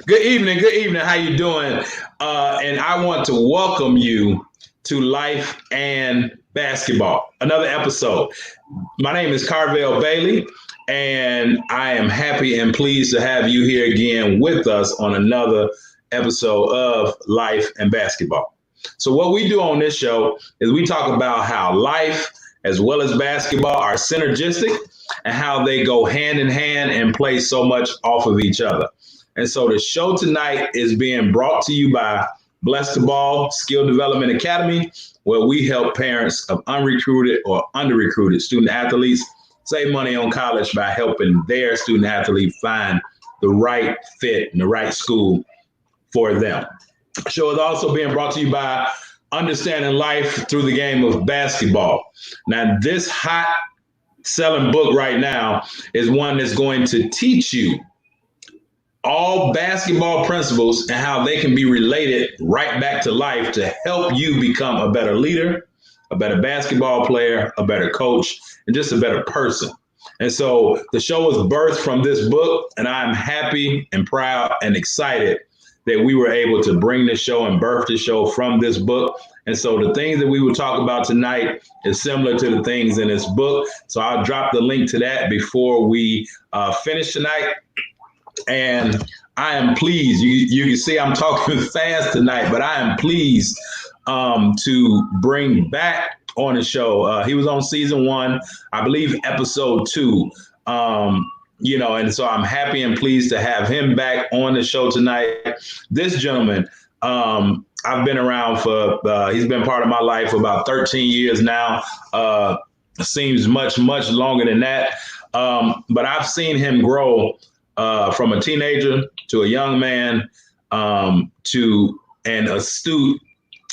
Good evening. Good evening. How you doing? And I want to welcome you to Life and Basketball, another episode. My name is Karvell Bailey, and I am happy and pleased to have you here again with us on another episode of Life and Basketball. So, what we do on this show is we talk about how life as well as basketball are synergistic and how they go hand in hand and play so much off of each other. And so the show tonight is being brought to you by Bless the Ball Skill Development Academy, where we help parents of unrecruited or under-recruited student athletes save money on college by helping their student athlete find the right fit and the right school for them. The show is also being brought to you by Understanding Life Through the Game of Basketball. Now, this hot selling book right now is one that's going to teach you all basketball principles and how they can be related right back to life to help you become a better leader, a better basketball player, a better coach, and just a better person. And so the show was birthed from this book, and I'm happy and proud and excited that we were able to bring this show and birth the show from this book. And so the things that we will talk about tonight is similar to the things in this book. So I'll drop the link to that before we finish tonight. And I am pleased. You can see I'm talking fast tonight, but I am pleased to bring back on the show. He was on season 1, I believe episode 2. And so I'm happy and pleased to have him back on the show tonight. This gentleman, I've been around for, he's been part of my life for about 13 years now. Seems much longer than that. But I've seen him grow from a teenager to a young man to an astute,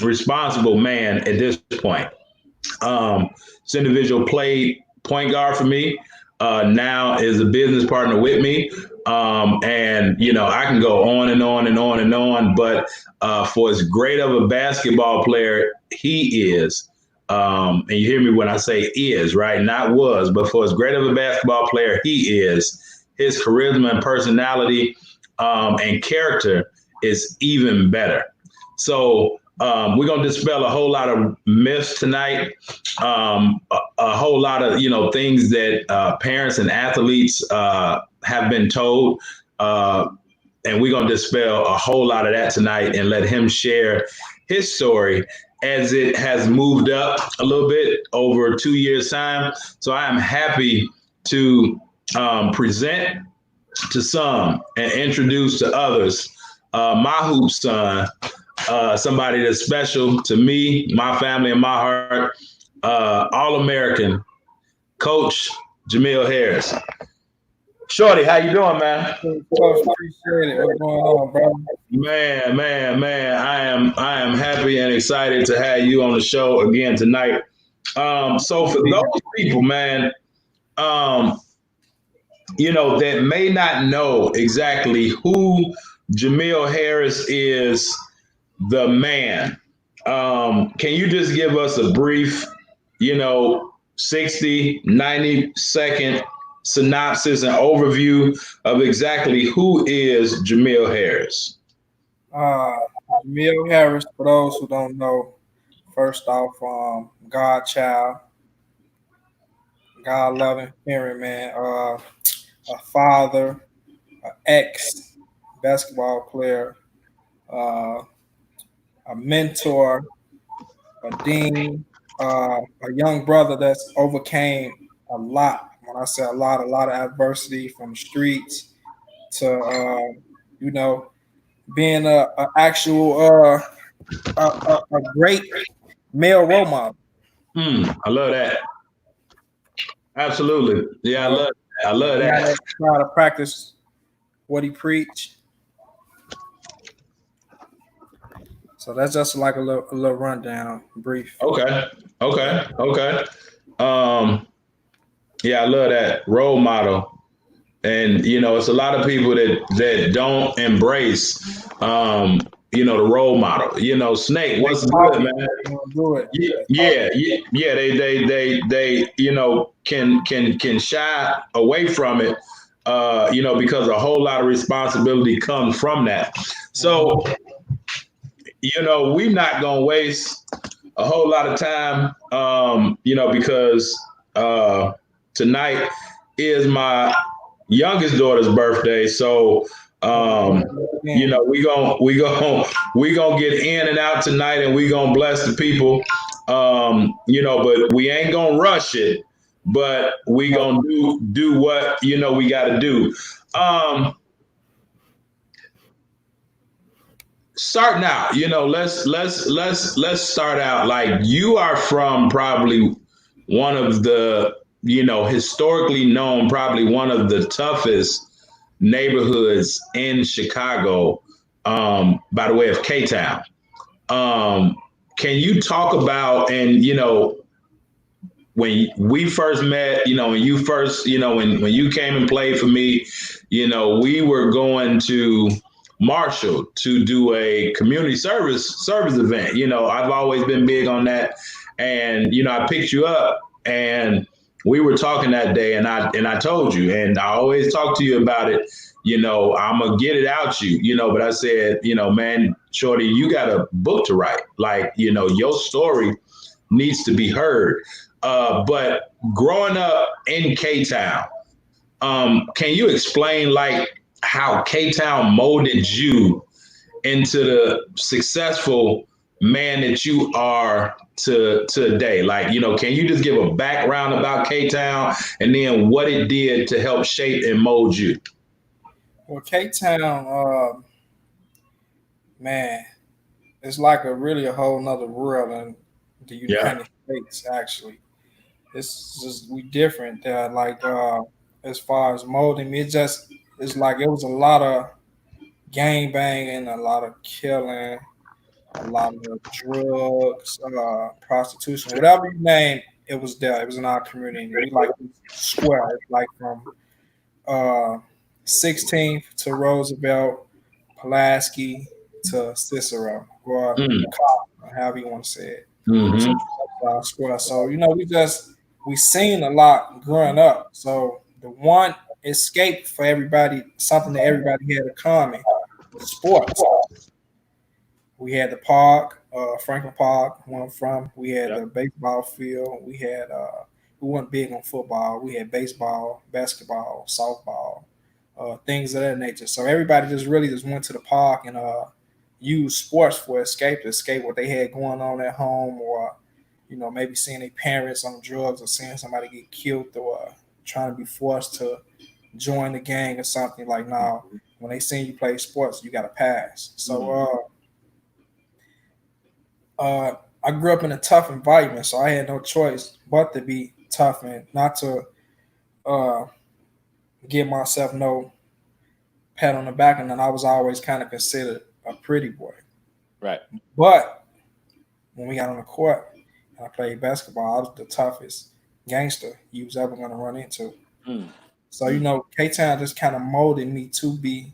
responsible man at this point. This individual played point guard for me, now is a business partner with me. And, I can go on and on and on and on, but for as great of a basketball player he is, and you hear me when I say is, right? Not was, but for as great of a basketball player he is, his charisma and personality and character is even better. So we're going to dispel a whole lot of myths tonight, a whole lot of, things that parents and athletes have been told. And we're going to dispel a whole lot of that tonight and let him share his story as it has moved up a little bit over 2 years' time. So I am happy to present to some and introduce to others my hoop son, somebody that's special to me, my family, and my heart, All-American Coach Jamill Harris. Shorty, how you doing, man? Appreciate it. What's going on, bro? Man. I am happy and excited to have you on the show again tonight. So for those people, man, that may not know exactly who Jamill Harris is, the man. Can you just give us a brief, 60, 90-second synopsis and overview of exactly who is Jamill Harris? Jamill Harris, for those who don't know, first off, Godchild, God loving parent, man, a father, an ex basketball player, a mentor, a dean, a young brother that's overcame a lot. When I say a lot of adversity from the streets to being a actual a great male role model. I love that. Absolutely. Yeah, I love that. Try to practice what he preached. So that's just like a little rundown, brief. Okay. Yeah, I love that role model, and it's a lot of people that don't embrace, the role model. Snake, what's good, man? Do it. Yeah. They can shy away from it, because a whole lot of responsibility comes from that. So, we're not going to waste a whole lot of time, because tonight is my youngest daughter's birthday. So, we gonna get in and out tonight, and we gonna bless the people. But we ain't gonna rush it. But we gonna do what we got to do. Starting out, let's start out like you are from probably one of the historically known, probably one of the toughest neighborhoods in Chicago, by the way of K-Town. Can you talk about, and when we first met, when you first, when you came and played for me, we were going to Marshall to do a community service event. I've always been big on that, and I picked you up, and we were talking that day, and I told you, and I always talk to you about it. I'm gonna get it out you, but I said, man, Shorty, you got a book to write. Like, your story needs to be heard. But growing up in K-Town, can you explain like how K-Town molded you into the successful man that you are to today? Like, can you just give a background about K-Town and then what it did to help shape and mold you? Well, K-Town, man, it's like a whole nother world in the Yeah. United States. Actually, it's just we different. As far as molding me, it's like it was a lot of gang banging, a lot of killing, a lot of drugs, prostitution, whatever you name, it was there. It was in our community. We like square. It's like from uh, 16th to Roosevelt, Pulaski to Cicero, or Mm. however you want to say it. So Hmm. square. So we seen a lot growing up. So the one escape for everybody, something that everybody had in common, was sports. We had the park, Franklin Park, where I'm from. We had Yeah. the baseball field. We weren't big on football. We had baseball, basketball, softball, things of that nature. So everybody just really just went to the park and used sports for escape to escape what they had going on at home, or maybe seeing their parents on drugs, or seeing somebody get killed, or trying to be forced to join the gang or something. Like now, when they seen you play sports, you got to pass. So. I grew up in a tough environment, so I had no choice but to be tough and not to uh, give myself no pat on the back. And then I was always kind of considered a pretty boy. Right. But when we got on the court and I played basketball, I was the toughest gangster you was ever going to run into. Mm. So, K Town just kind of molded me to be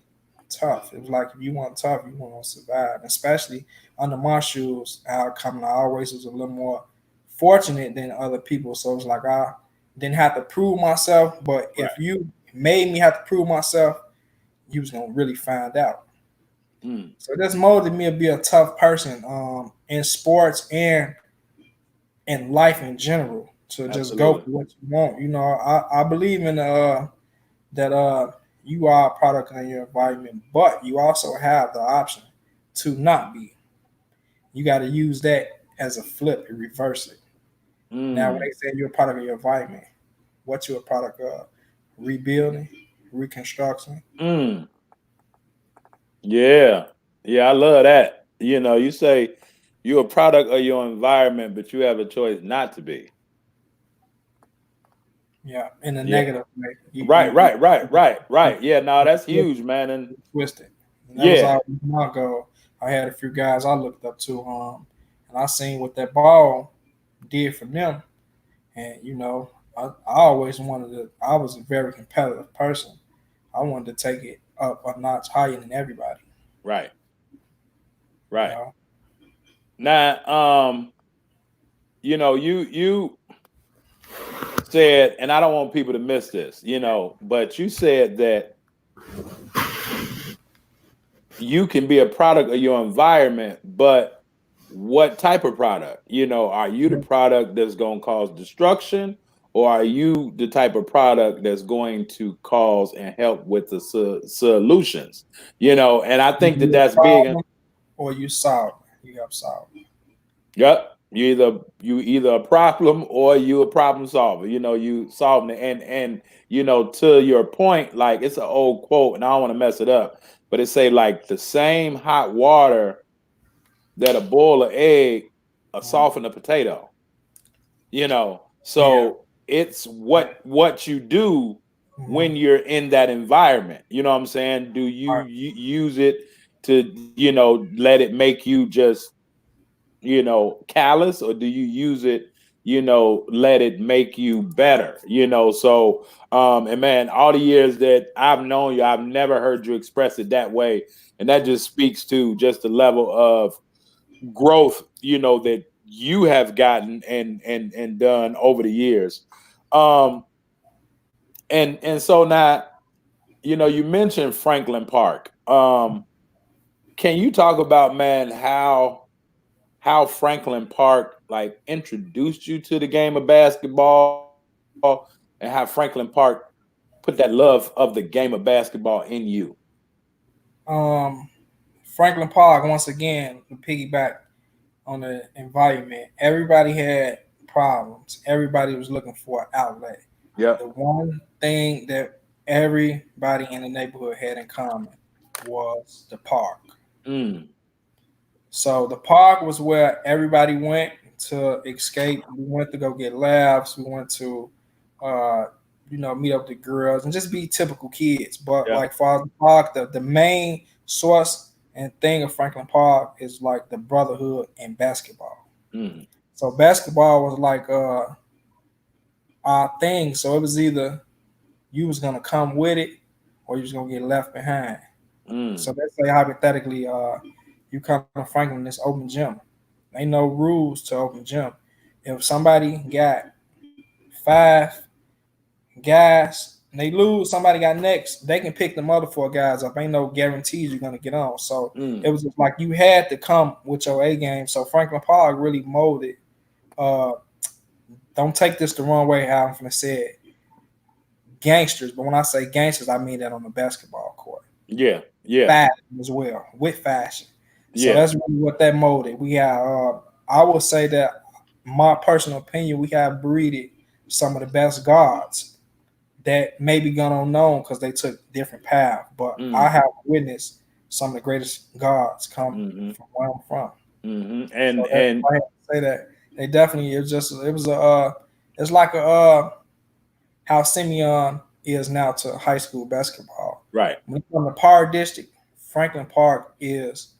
tough. It was like if you want tough, you want to survive. Especially under my shoes, I always was a little more fortunate than other people. So it's like I didn't have to prove myself. But if you made me have to prove myself, you was gonna really find out. Mm. So that's molded me to be a tough person in sports and in life in general. To just go Absolutely. for what you want. I believe in that you are a product of your environment, but you also have the option to not be. You got to use that as a flip and reverse it. Now, when Mm. they say you're a product of your environment, what you're a product of? Rebuilding, reconstruction. Mm. Yeah. Yeah, I love that. You say you're a product of your environment, but you have a choice not to be. Yeah, in a Yeah. negative way. Right, right, right, right, right. Yeah, no, that's huge, man. And Twist it. And that was yeah, always my goal. I had a few guys I looked up to, and I seen what that ball did for them. And I always wanted to. I was a very competitive person. I wanted to take it up a notch higher than everybody. right, You right. know, Now, you said, and I don't want people to miss this, but you said that you can be a product of your environment, but what type of product? Are you the product that's going to cause destruction, or are you the type of product that's going to cause and help with the solutions? And I think that You a that's big. problem or you solve it. You have solved. Yep. You either a problem or you a problem solver. You solving it. And to your point, like it's an old quote, and I don't want to mess it up, but it say like the same hot water that a boil of egg soften a potato. Yeah. So it's what you do Mhm. when you're in that environment. You know what I'm saying? Do you, Right. you use it to, let it make you just callous, or do you use it, let it make you better, so and man, all the years that I've known you, I've never heard you express it that way, and that just speaks to just the level of growth, that you have gotten and done over the years. Um and so now, you mentioned Franklin Park. Can you talk about, man, how Franklin Park like introduced you to the game of basketball, and how Franklin Park put that love of the game of basketball in you? Um, Franklin Park, once again, to piggyback on the environment, everybody had problems. Everybody was looking for an outlet. Yep. The one thing that everybody in the neighborhood had in common was the park. Mm. So the park was where everybody went to escape. We went to go get laughs. We went to, uh, meet up with the girls and just be typical kids. But Yep. like for the park, the main source and thing of Franklin Park is like the brotherhood and basketball. Mm. So basketball was like our thing. So it was either you was gonna come with it or you was gonna get left behind. Mm. So let's say hypothetically, you come to Franklin, this open gym. Ain't no rules to open gym. If somebody got 5 guys and they lose, somebody got next, they can pick them other 4 guys up. Ain't no guarantees you're gonna get on. So it Mm. was just like you had to come with your A game. So Franklin Park really molded. Uh, don't take this the wrong way, how I'm gonna say it. Gangsters, but when I say gangsters, I mean that on the basketball court. Yeah. Yeah. Fashion as well, with fashion. So Yeah. that's really what that molded. We have, I will say that, my personal opinion, we have breeded some of the best guards that maybe gone unknown because they took different paths. But I Mm. have witnessed some of the greatest guards come Mm-hmm. from where I'm from. Mm-hmm. So And that and I have to say that they definitely, it was a it's like a how Simeon is now to high school basketball. right. When you come to Power District, Franklin Park is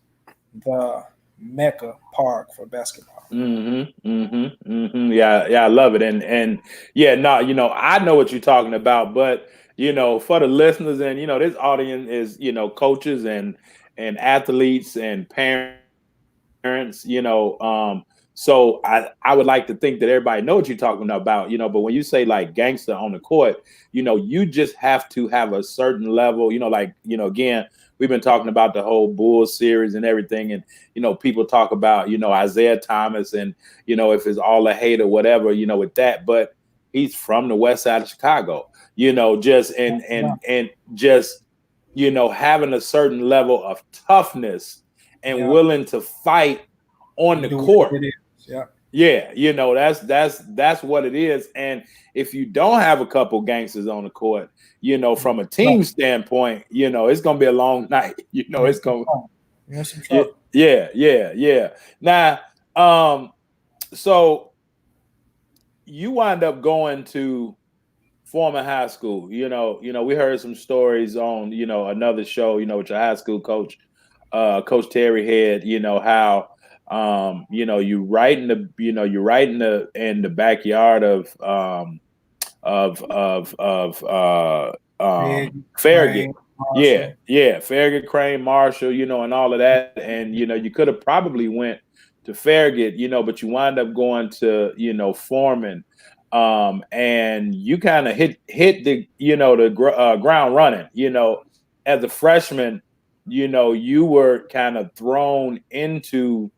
the mecca park for basketball. Mm-hmm. Mm-hmm. Mm-hmm. Yeah, yeah, I love it. And yeah, no, I know what you're talking about, but for the listeners, and this audience is, coaches and athletes and parents, so I would like to think that everybody know what you're talking about, but when you say like gangster on the court, you just have to have a certain level, like, again, we've been talking about the whole Bulls series and everything, and people talk about, Isaiah Thomas, and if it's all a hate or whatever, with that, but he's from the west side of Chicago, just Yeah, and just having a certain level of toughness and yeah, willing to fight on and the do what court. it is. Yeah, Yeah, that's what it is. And if you don't have a couple gangsters on the court, you from a know, team standpoint, it's gonna be a long night. you're in It's some gonna trouble. You're in some yeah, trouble. yeah. Now, so you wind up going to former high school. We heard some stories on, another show, with your high school coach, Coach Terry Head, how you're right in the backyard of Big, Farragut. Crane, Yeah, Marshall. yeah, Farragut, Crane, Marshall, and all of that. And you could have probably went to Farragut, but you wind up going to, Foreman. And you kind of hit the ground running. As a freshman, you were kind of thrown into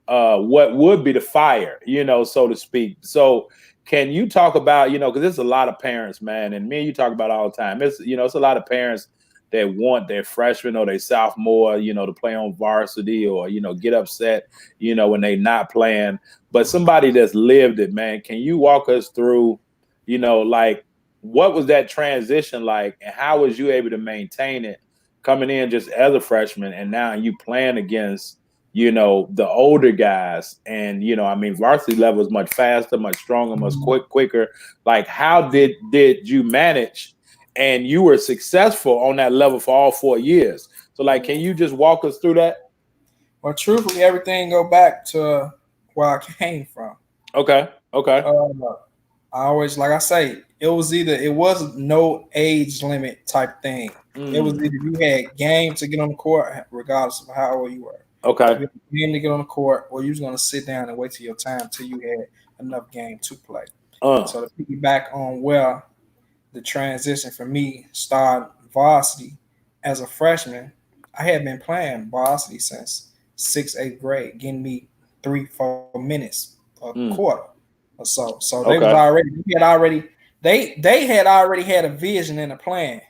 what would be the fire, so to speak. So can you talk about, because there's a lot of parents, man, and me and you talk about it all the time. It's a lot of parents that want their freshman or their sophomore, to play on varsity or, get upset, when they not playing. But somebody that's lived it, man, can you walk us through, like what was that transition like and how was you able to maintain it coming in just as a freshman and now you playing against, the older guys and, varsity level is much faster, much stronger, much quicker. Like how did you manage and you were successful on that level for all 4 years? So like, can you just walk us through that? Well, truthfully, everything go back to where I came from. Okay. I always, like I say, it was no age limit type thing. It was either you had game to get on the court, regardless of how old you were. Okay. You had game to get on the court, or you was gonna sit down and wait till your time till you had enough game to play. So to piggyback on where the transition for me started varsity as a freshman, I had been playing varsity since 6th, 8th grade, getting me 3-4 minutes a quarter or so. So they had already had a vision and a plan.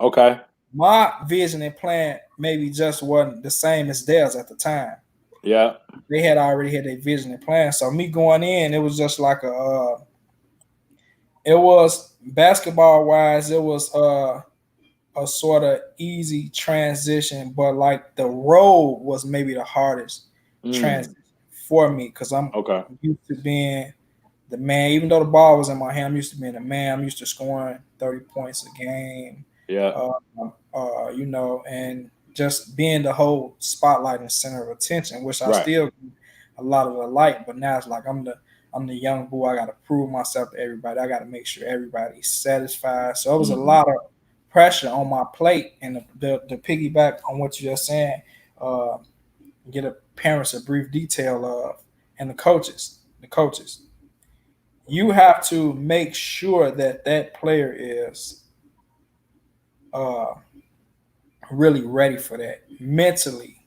Okay. My vision and plan maybe just wasn't the same as theirs at the time. Yeah. They had already had a vision and plan. So me going in, it was just like it was basketball wise, it was a sort of easy transition, but like the road was maybe the hardest transition for me because I'm used to being the man. Even though the ball was in my hand, I'm used to being a man. I'm used to scoring 30 points a game. Yeah. And just being the whole spotlight and center of attention, which I Right. still get a lot of the light, but now it's like I'm the young boy. I got to prove myself to everybody. I got to make sure everybody's satisfied. So it was a lot of pressure on my plate. And the piggyback on what you're just saying, get a parents a brief detail of, and the coaches. You have to make sure that player is really ready for that mentally.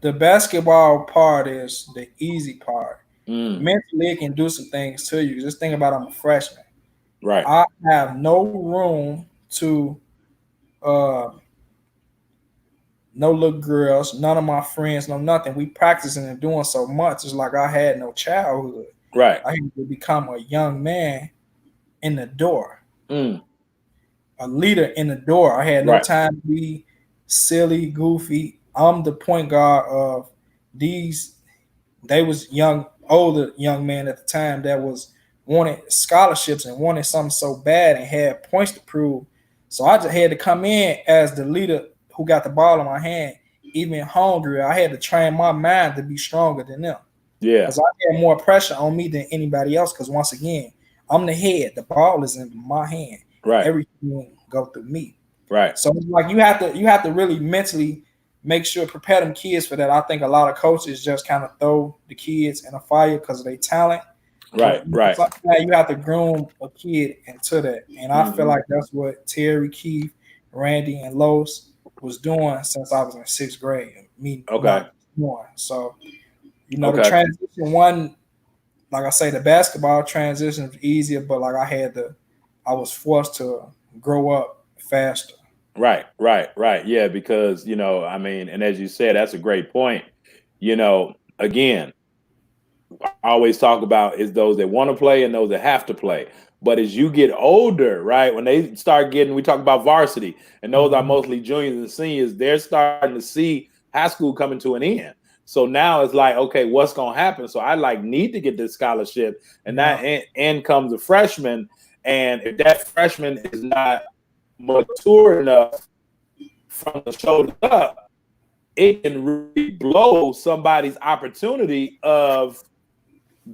The basketball part is the easy part. Mentally, it can do some things to you. Just think about I'm a freshman. Right. I have no room to no little girls, none of my friends, no nothing. We practicing and doing so much. It's like I had no childhood. Right. I had to become a young man in the door. A leader in the door. I had no time to be silly, goofy. I'm the point guard of these. They was older young men at the time that was wanted scholarships and wanted something so bad and had points to prove. So I just had to come in as the leader who got the ball in my hand, even hungrier. I had to train my mind to be stronger than them. Yeah. Because I had more pressure on me than anybody else. Because once again, I'm the head. The ball is in my hand. Right. Everything go through me. Right. So it's like you have to really mentally make sure prepare them kids for that. I think a lot of coaches just kind of throw the kids in a fire because of their talent. Right. Sometimes you have to groom a kid into that, and I feel like that's what Terry, Keith, Randy, and Lois was doing since I was in 6th grade. So the transition one, like I say, the basketball transition was easier, but like I was forced to grow up faster. Right. Yeah, because and as you said, that's a great point. Again, I always talk about is those that want to play and those that have to play. But as you get older, right, when they start we talk about varsity, and those are mostly juniors and seniors, they're starting to see high school coming to an end. So now it's like, okay, what's going to happen? So I need to get this scholarship, and that in comes a freshman. And if that freshman is not mature enough from the shoulders up, it can really blow somebody's opportunity of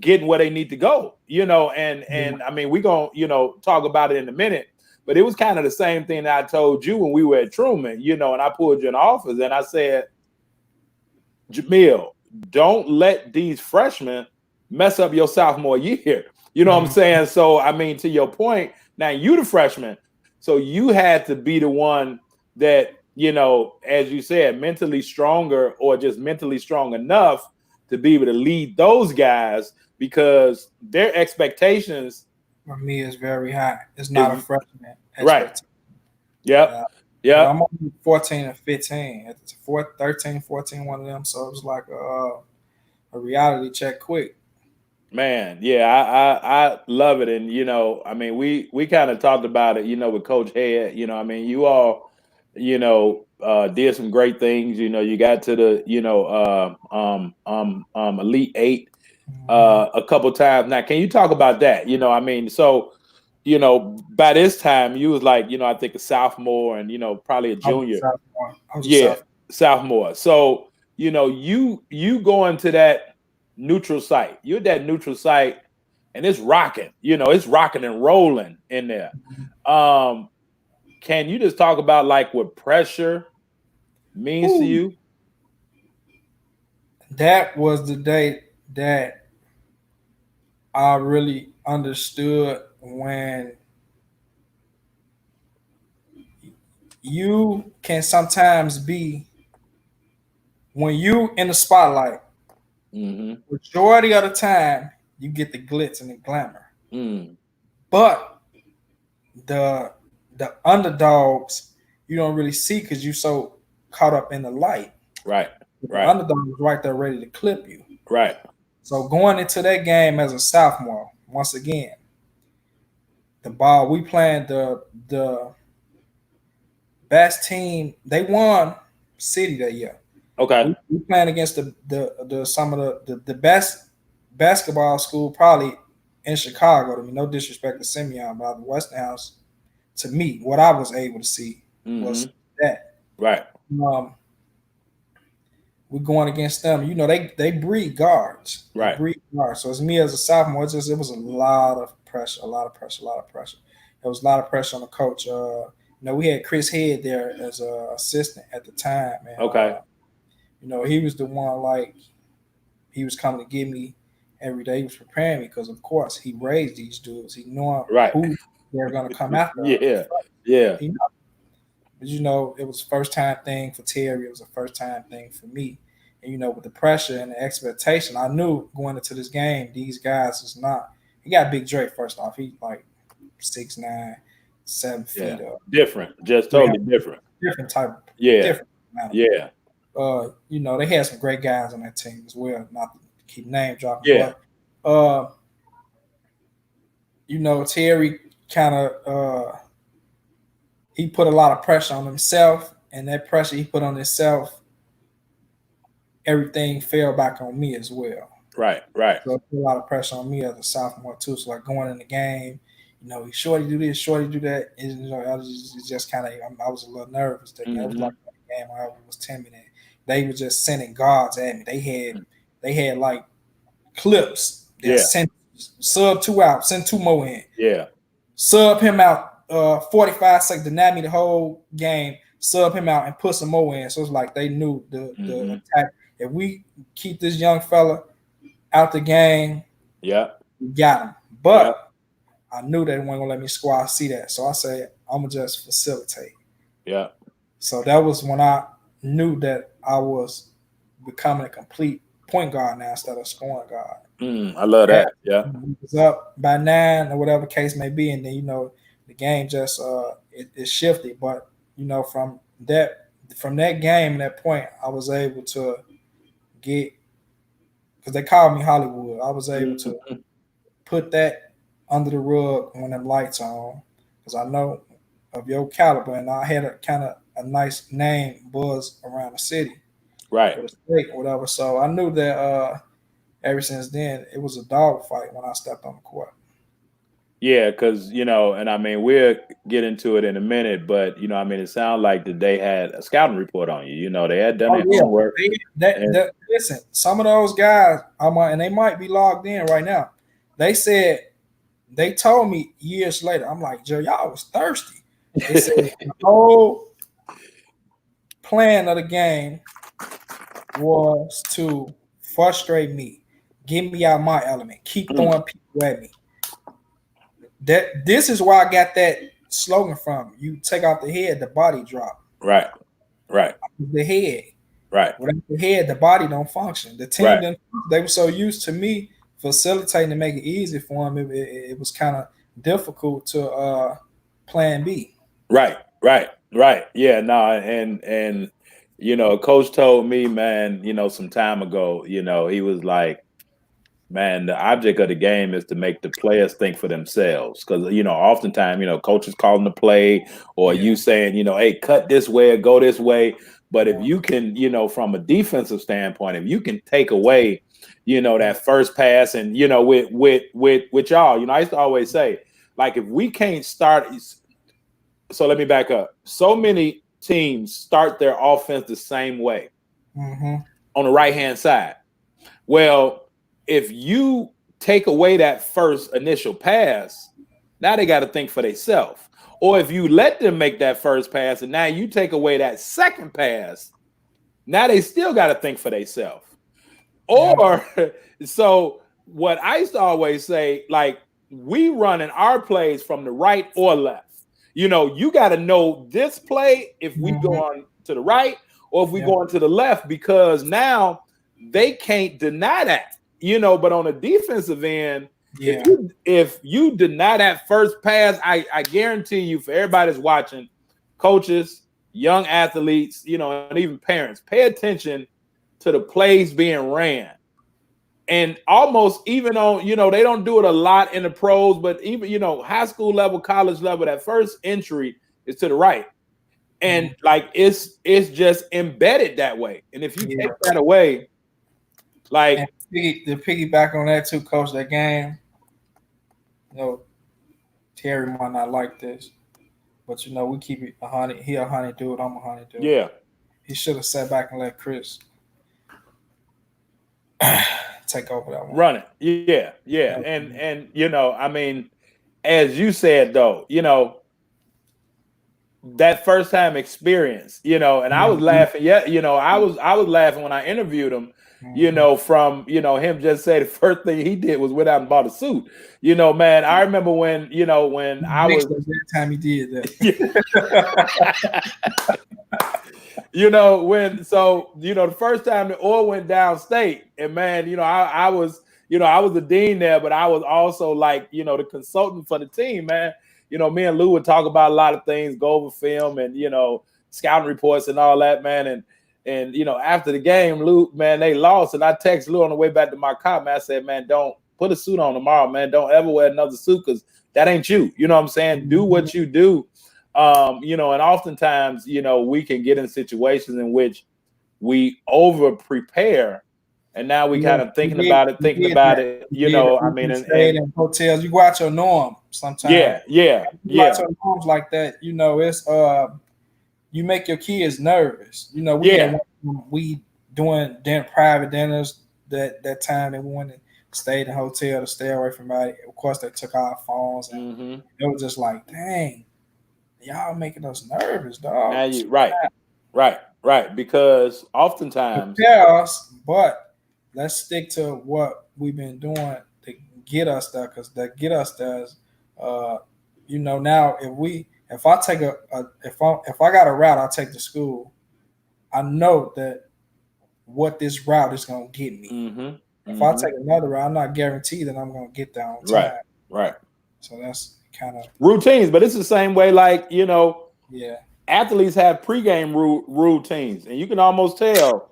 getting where they need to go, and I mean, we're going to, talk about it in a minute, but it was kind of the same thing that I told you when we were at Truman, and I pulled you in the office and I said, Jamill, don't let these freshmen mess up your sophomore year. You know what I'm saying? So, I mean, to your point, now you the freshman. So you had to be the one that, you know, as you said, mentally stronger or just mentally strong enough to be able to lead those guys because their expectations for me is very high. It's not a freshman right. expectation. Yep. Yep. I'm only 14 and 15. It's 13, 14, one of them. So it was like a reality check quick. Man, yeah, I love it. And you know, I mean, we kind of talked about it, you know, with Coach Head. You know, I mean, you all, you know, did some great things. You know, you got to the, you know, Elite Eight a couple times. Now, can you talk about that? You know, I mean, so you know, by this time you was like, you know, I think a sophomore and you know, probably a junior. I was Yeah, sophomore. So, you know, you going to that neutral site. You're at that neutral site and it's rocking. You know, it's rocking and rolling in there. Can you just talk about like what pressure means to you? That was the day that I really understood when you can sometimes be when you in the spotlight. Majority of the time, you get the glitz and the glamour, but the underdogs you don't really see because you're so caught up in the light. Right. The underdog is right there ready to clip you. Right. So going into that game as a sophomore, once again, the ball we playing the best team. They won city that year. Okay. We playing against the some of the best basketball school probably in Chicago. I mean, no disrespect to Simeon, but the Westinghouse, to me, what I was able to see was that. Right. We're going against them. You know, they breed guards. Right. They breed guards. So as me as a sophomore, it was a lot of pressure, a lot of pressure. There was a lot of pressure on the coach. You know, we had Chris Head there as an assistant at the time. And, okay. You know, he was the one, like, he was coming to get me every day. He was preparing me because, of course, he raised these dudes. He knew who they're going to come after. Yeah. But, you know, it was a first-time thing for Terry. It was a first-time thing for me. And, you know, with the pressure and the expectation, I knew going into this game, these guys is not – he got Big Drake, first off. He, like, 6'9", 7 feet. Different. Just totally different. Different type of – yeah. Different. Yeah. You know, they had some great guys on that team as well. Not to keep name dropping. Yeah. But, you know, Terry kind of he put a lot of pressure on himself, and that pressure he put on himself, everything fell back on me as well. Right. So it put a lot of pressure on me as a sophomore too. So like going in the game, you know, shorty do this, shorty do that. And, you know, I was just kind of, I was a little nervous. That was like a game I was timid in. They were just sending guards at me. They had like clips. Send sub 2 out, send 2 more in. Yeah. Sub him out 45 seconds, deny me the whole game, sub him out and put some more in. So it's like they knew the attack. If we keep this young fella out the game, we got him. But I knew they weren't gonna let me squad see that. So I said, I'm gonna just facilitate. Yeah. So that was when I knew that I was becoming a complete point guard now instead of scoring guard. I love that. Yeah. It was up by 9 or whatever case may be, and then, you know, the game just it shifted. But, you know, from that game and that point, I was able to get, because they called me Hollywood, I was able to put that under the rug when them lights on, because I know of your caliber, and I had a kind of a nice name buzz around the city, right, the state, whatever. So I knew that ever since then it was a dog fight when I stepped on the court. Yeah, because, you know, and I mean, we'll get into it in a minute, but, you know, I mean, it sounded like that they had a scouting report on you. You know, they had done their homework. Listen, some of those guys, and they might be logged in right now, they told me years later, I'm like, Joe, y'all was thirsty. They said the whole plan of the game was to frustrate me. Get me out my element. Keep throwing people at me. This is where I got that slogan from. You take off the head, the body drop. Right. Right. The head. Right. Without the head, the body don't function. The team Right. didn't. They were so used to me facilitating to make it easy for them. It was kind of difficult to plan B. Right. Right. Right. Yeah. No. And you know, coach told me, man, you know, some time ago, you know, he was like, man, the object of the game is to make the players think for themselves. Because, you know, oftentimes, you know, coaches calling the play or you saying, you know, hey, cut this way or go this way. But if you can, you know, from a defensive standpoint, if you can take away, you know, that first pass and, you know, with y'all, you know, I used to always say, like, if we can't start. So let me back up. So many teams start their offense the same way on the right-hand side. Well, if you take away that first initial pass, now they got to think for themselves. Or if you let them make that first pass and now you take away that second pass, now they still got to think for themselves. Or so what I used to always say, like, we running our plays from the right or left. You know, you got to know this play if we go on to the right or if we go on to the left, because now they can't deny that, you know. But on the defensive end, if you deny that first pass, I guarantee you, for everybody that's watching, coaches, young athletes, you know, and even parents, pay attention to the plays being ran. And almost even on, you know, they don't do it a lot in the pros, but even, you know, high school level, college level, that first entry is to the right. And like it's just embedded that way. And if you take that away, like, and to piggyback on that too, coach, that game, you know, Terry might not like this, but you know, we keep it 100. He 100 dude, I'm 100 dude. Yeah. He should have sat back and let Chris take over that one. Run it. Yeah. And you know, I mean, as you said though, you know, that first time experience, you know, and I was laughing. Yeah, you know, I was laughing when I interviewed him, you know, from, you know, him just say the first thing he did was went out and bought a suit. You know, man, I remember when, you know, when I was that time he did that. You know, the first time the oil went downstate, and man, you know, I was the dean there, but I was also like, you know, the consultant for the team, man. You know, me and Lou would talk about a lot of things, go over film and, you know, scouting reports and all that, man. And you know, after the game, Lou, man, they lost. And I texted Lou on the way back to my car, man. I said, man, don't put a suit on tomorrow, man. Don't ever wear another suit, because that ain't you. You know what I'm saying? Do what you do. You know, and oftentimes, you know, we can get in situations in which we over prepare. And now we kind of thinking about it, you know, I mean, and in hotels, you go out your norm sometimes. Yeah. You go out your norms like that, you know, it's you make your kids nervous. You know, we doing private dinners that time they wanted to stay in the hotel to stay away from everybody. Of course, they took our phones and it was just like, dang, y'all making us nervous, dog. Now you right. Because oftentimes prepare us, but let's stick to what we've been doing to get us there, because that get us there is, you know, now if I take if I got a route I take to school, I know that what this route is gonna get me. If I take another route, I'm not guaranteed that I'm gonna get there on time. Right. So that's kind of routines, but it's the same way, like, you know, athletes have pregame routines, and you can almost tell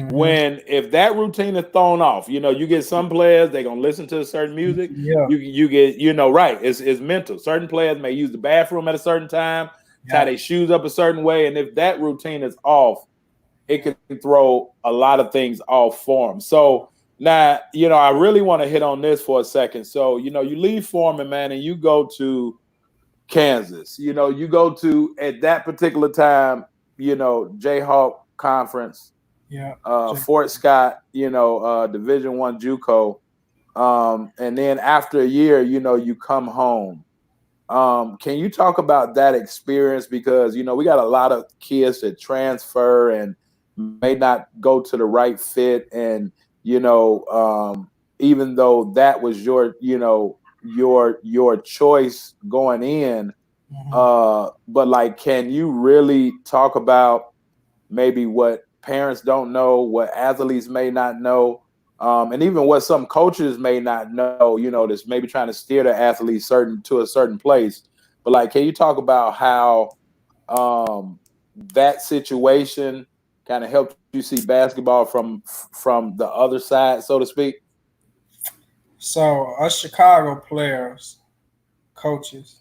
when, if that routine is thrown off, you know, you get some players, they're gonna listen to a certain music. You get, you know, right. It's mental. Certain players may use the bathroom at a certain time, tie their shoes up a certain way, and if that routine is off, it can throw a lot of things off for them. So now, you know, I really want to hit on this for a second. So, you know, you leave Foreman, man, and you go to Kansas. You know, you go to, at that particular time, you know, Jayhawk Conference. Fort Scott, you know, Division I JUCO, and then after a year, you know, you come home. Can you talk about that experience? Because, you know, we got a lot of kids that transfer and may not go to the right fit, and you know, even though that was your, your choice going in. But like, can you really talk about maybe what parents don't know, what athletes may not know, and even what some coaches may not know, that's maybe trying to steer the athlete to a certain place. But like, can you talk about how that situation kind of helped you see basketball from the other side, so to speak? So us Chicago players, coaches,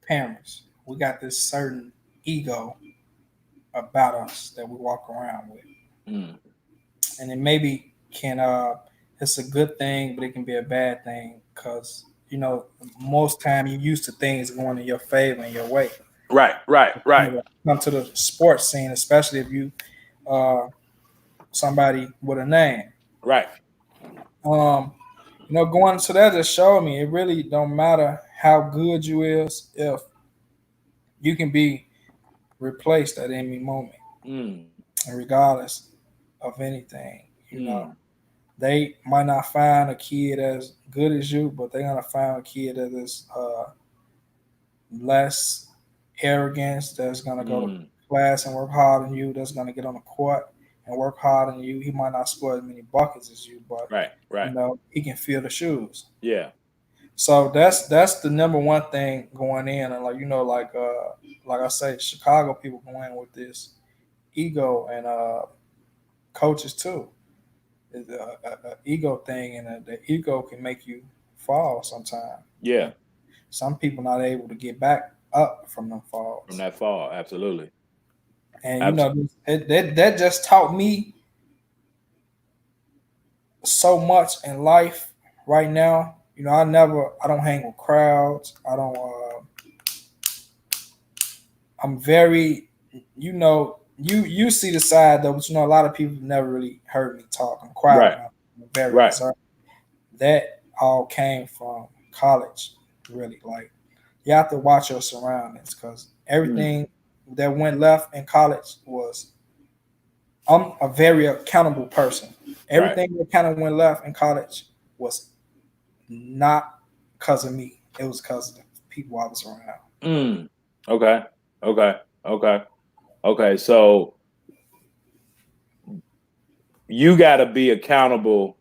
parents, we got this certain ego about us that we walk around with, Mm, and it maybe can it's a good thing, but it can be a bad thing because most time you used to things going in your favor and your way. right, right, You right, know, come to the sports scene, especially if you uh somebody with a name. right. Um, going to that just showed me it really don't matter how good you is if you can be replaced at any moment, Mm, and regardless of anything. You know, mm, they might not find a kid as good as you, but they're gonna find a kid that is less arrogance, that's gonna go to mm. class and work hard than you, that's gonna get on the court and work hard than you. He might not score as many buckets as you, but Right, right. he can feel the shoes. Yeah. So that's the number one thing going in, and like I say, Chicago people go in with this ego, and coaches too. It's a ego thing, and the ego can make you fall sometimes. Yeah. And some people not able to get back up from them From falls. that fall, absolutely. And Absolutely. that just taught me so much in life right now. I don't hang with crowds. I don't. I'm very, you see the side though, but a lot of people never really heard me talk. I'm quiet Right, now. I'm very right. reserved. That all came from college, really. Like, you have to watch your surroundings because Mm, everything that went left in college was. I'm a very accountable person. right. Everything that kind of went left in college was not because of me. It was because of the people I was around. Mm. Okay. Okay. Okay. Okay. So you got to be accountable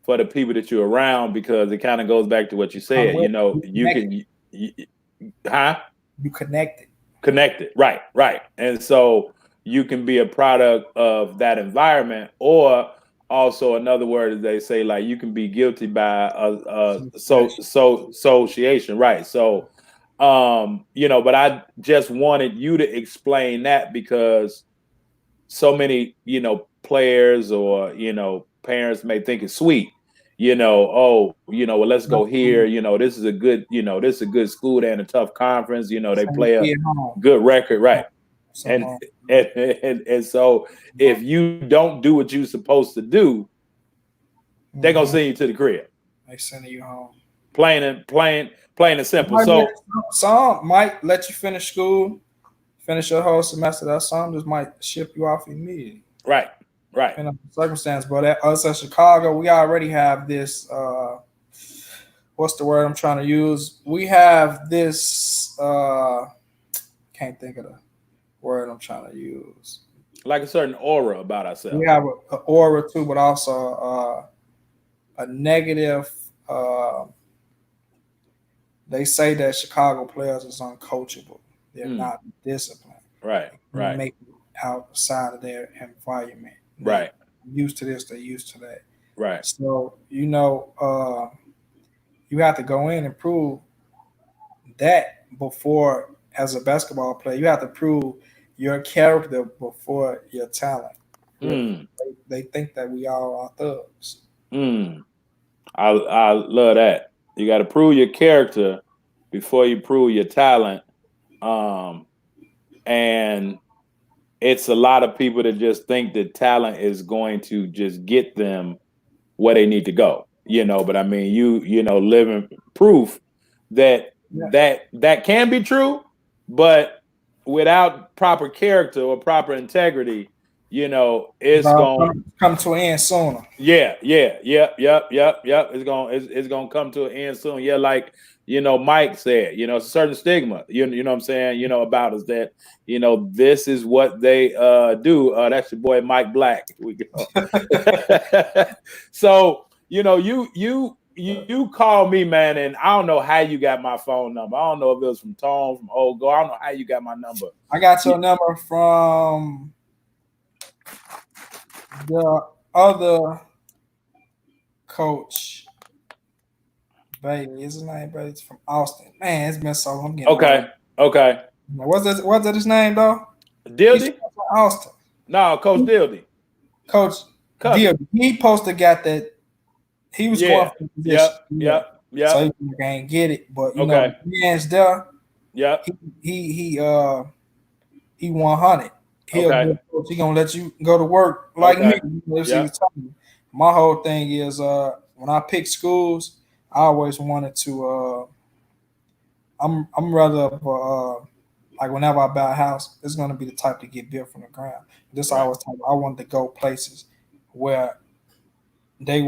for the people that you're around, because it kind of goes back to what you Come said. with you You connected. can, huh? You connected. Connected. Right. Right. And so you can be a product of that environment, or also another word is they say, like, you can be guilty by Association. association. Right. So, but I just wanted you to explain that, because so many, players or, parents may think it's sweet, oh, well, let's go here, this is a good, this is a good school, they're in a tough conference, they Send your play a kid home. good record, right? Some And and so if you don't do what you're supposed to do, they're gonna mhm, send you to the crib. they sending you home. Plain and simple. So Some might let you finish school, finish your whole semester. That some just might ship you off immediately, right, right. depending on the circumstance. But at us at Chicago, we already have this. What's the word I'm trying to use? We have this. Can't think of the word I'm trying to use. Like a certain aura about We ourselves. have a aura too, but also a negative. Uh, they say that Chicago players is uncoachable. They're Mm, not disciplined. right, They right, make it outside of their environment. They right, used to this. They used to that. right. So you have to go in and prove that before, as a basketball player, you have to prove your character before your talent. Really, Mm, they think that we all are thugs. mm. I love that. You got to prove your character before you prove your talent. Um, and it's a lot of people that just think that talent is going to just get them where they need to go. But I mean, living proof that Yeah, that can be true, but without proper character or proper integrity, you know, it's going come to an end sooner. Yep. It's gonna come to an end soon. Yeah, like you know, Mike said, you know, it's a certain stigma, you know what I'm saying, you know, about us that, you know, this is what they do. That's your boy Mike Black. We go. So, you know, you call me, man, and I don't know how you got my phone number. I don't know if it was from Tom, from Old Go. I don't know how you got my number. I got your number from the other coach. Bailey, is his name Bailey? It's from Austin. Man, it's been so long. I'm getting Okay. What's his name though? Dildy? Austin. No, Coach Dildy. Coach Dildy. He supposed to got that. He was going for the position. Yep. So he can't get it, but you know, man's there. Yep. He 100. He gonna let you go to work like me. My whole thing is when I pick schools, I always wanted to. I'm rather like whenever I buy a house, it's gonna be the type to get built from the ground. This I wanted to go places where I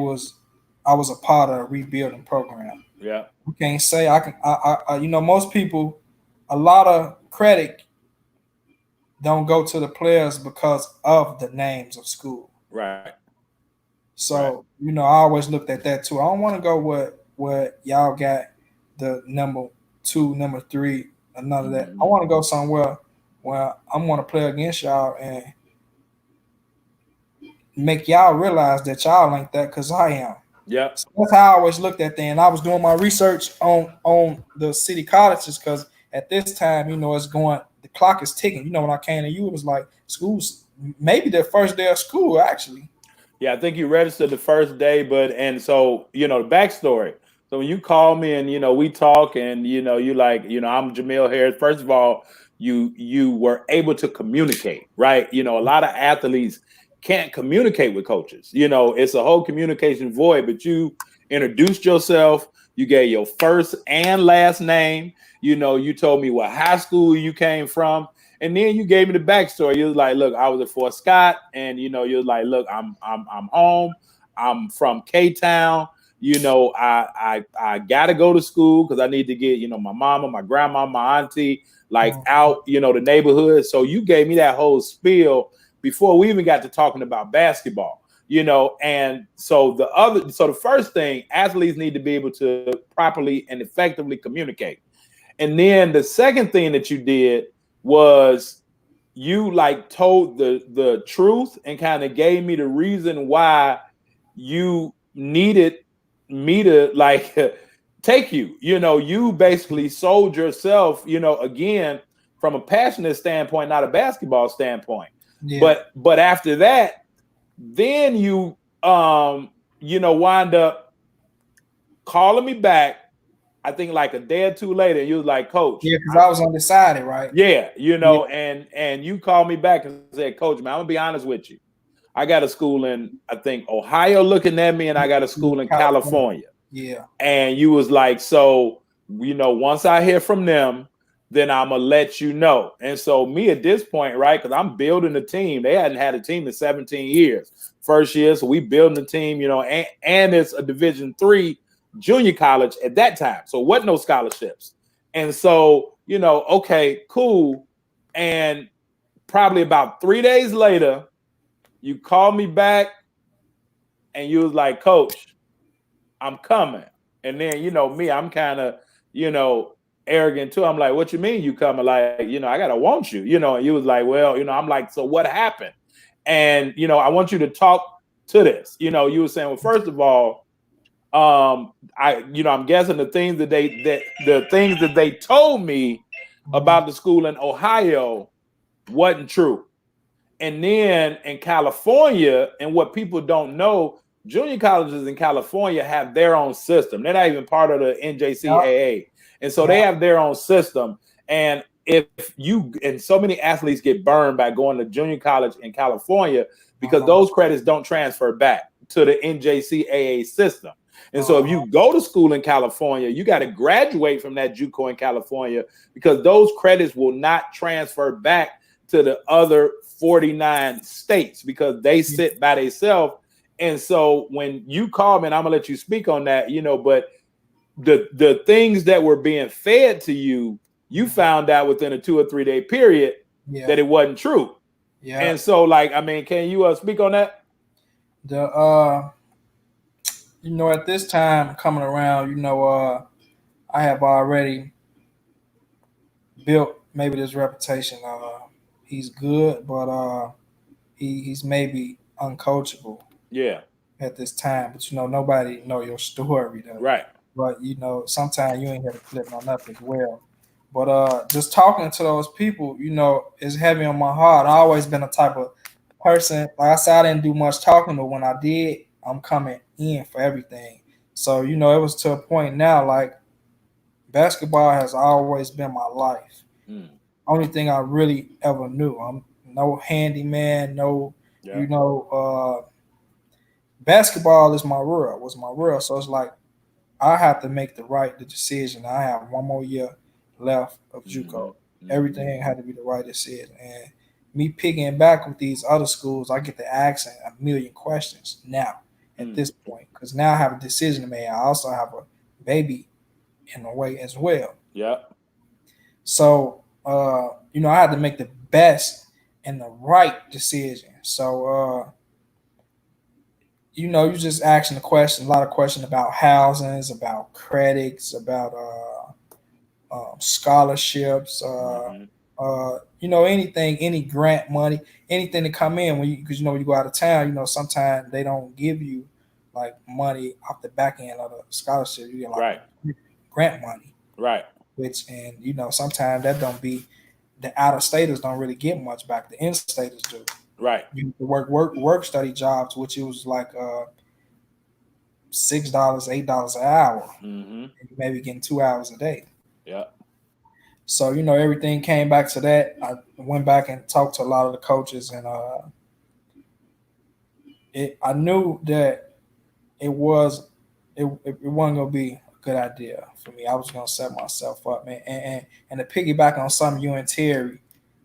was a part of a rebuilding program. Yeah, you can't say I can. I you know, most people, a lot of credit don't go to the players because of the names of school. Right. So, you know, I always looked at that too. I don't want to go where y'all got the number 2, number 3, or none of that. I want to go somewhere where I'm going to play against y'all and make y'all realize that y'all ain't that because I am. Yeah. So that's how I always looked at that. And I was doing my research on the city colleges because at this time, you know, the clock is ticking. You know, when I came to you, it was like schools, maybe their first day of school, actually. Yeah, I think you registered the first day, and so, you know, the backstory. So when you call me and, you know, we talk and, you know, you like, you know, I'm Jamill Harris. First of all, you were able to communicate, right? You know, a lot of athletes can't communicate with coaches. You know, it's a whole communication void, but you introduced yourself. You gave your first and last name. You know, you told me what high school you came from. And then you gave me the backstory. You was like, look, I was at Fort Scott. And, you know, you was like, look, I'm home. I'm from K-Town. You know, I got to go to school because I need to get, you know, my mama, my grandma, my auntie, like out, you know, the neighborhood. So you gave me that whole spiel before we even got to talking about basketball, you know. And so the first thing, athletes need to be able to properly and effectively communicate. And then the second thing that you did was you like told the truth and kind of gave me the reason why you needed me to like take you. You know, you basically sold yourself, you know, again, from a passionate standpoint, not a basketball standpoint. Yeah. But after that, then you you know, wind up calling me back. I think like a day or two later, you was like, Coach. Yeah, because I was undecided, right? Yeah, you know, and you called me back and said, Coach, man, I'm gonna be honest with you. I got a school in, I think, Ohio looking at me, and I got a school in California. Yeah. And you was like, so, you know, once I hear from them, then I'm gonna let you know. And so me at this point, right, because I'm building a team. They hadn't had a team in 17 years. First year, so we building a team, you know, and it's a Division III junior college at that time. So wasn't no scholarships. And so, you know, okay, cool. And probably about 3 days later, you called me back and you was like, Coach, I'm coming. And then, you know, me, I'm kind of, you know, arrogant too. I'm like, what you mean you coming? Like, you know, I gotta want you, you know. And you was like, well, you know, I'm like, so what happened? And, you know, I want you to talk to this. You know, you were saying, well, first of all, I'm guessing the things that they told me about the school in Ohio wasn't true. And then in California, and what people don't know, junior colleges in California have their own system. They're not even part of the NJCAA. And so they have their own system. And and so many athletes get burned by going to junior college in California because those credits don't transfer back to the NJCAA system. And so if you go to school in California, you got to graduate from that JUCO in California because those credits will not transfer back to the other 49 states because they sit by themselves. And so when you call me, and I'm gonna let you speak on that, but the things that were being fed to you, you found out within a 2 or 3 day period that it wasn't true. Yeah. And so, like, I mean, can you speak on that? At this time coming around, I have already built maybe this reputation. He's good, but he's maybe uncoachable. Yeah. At this time, but nobody know your story though. Right. But sometimes you ain't here to flip on up as well. But just talking to those people, is heavy on my heart. I always been a type of person. Like I said, I didn't do much talking, but when I did, I'm coming in for everything. So it was to a point now. Like basketball has always been my life. Only thing I really ever knew. I'm no handyman. No, basketball is my world. Was my world. So it's like I have to make the decision. I have one more year left of JUCO. Everything had to be the right decision. And me picking back with these other schools, I get to ask a million questions now at this point because now I have a decision to make. I also have a baby in a way as well. Yeah. So I had to make the best and the right decision. So you just asking a lot of questions about housings, about credits, about scholarships, anything, any grant money, anything to come in because when you go out of town, sometimes they don't give you like money off the back end of the scholarship. You get like grant money, right? Which sometimes that don't be the out of staters don't really get much back. The in staters do. Right. You work study jobs, which it was like $6, $8 an hour. And you maybe getting 2 hours a day. Yeah. So everything came back to that. I went back and talked to a lot of the coaches, and I knew that it wasn't gonna be a good idea for me. I was gonna set myself up, man. And to piggyback on something you and Terry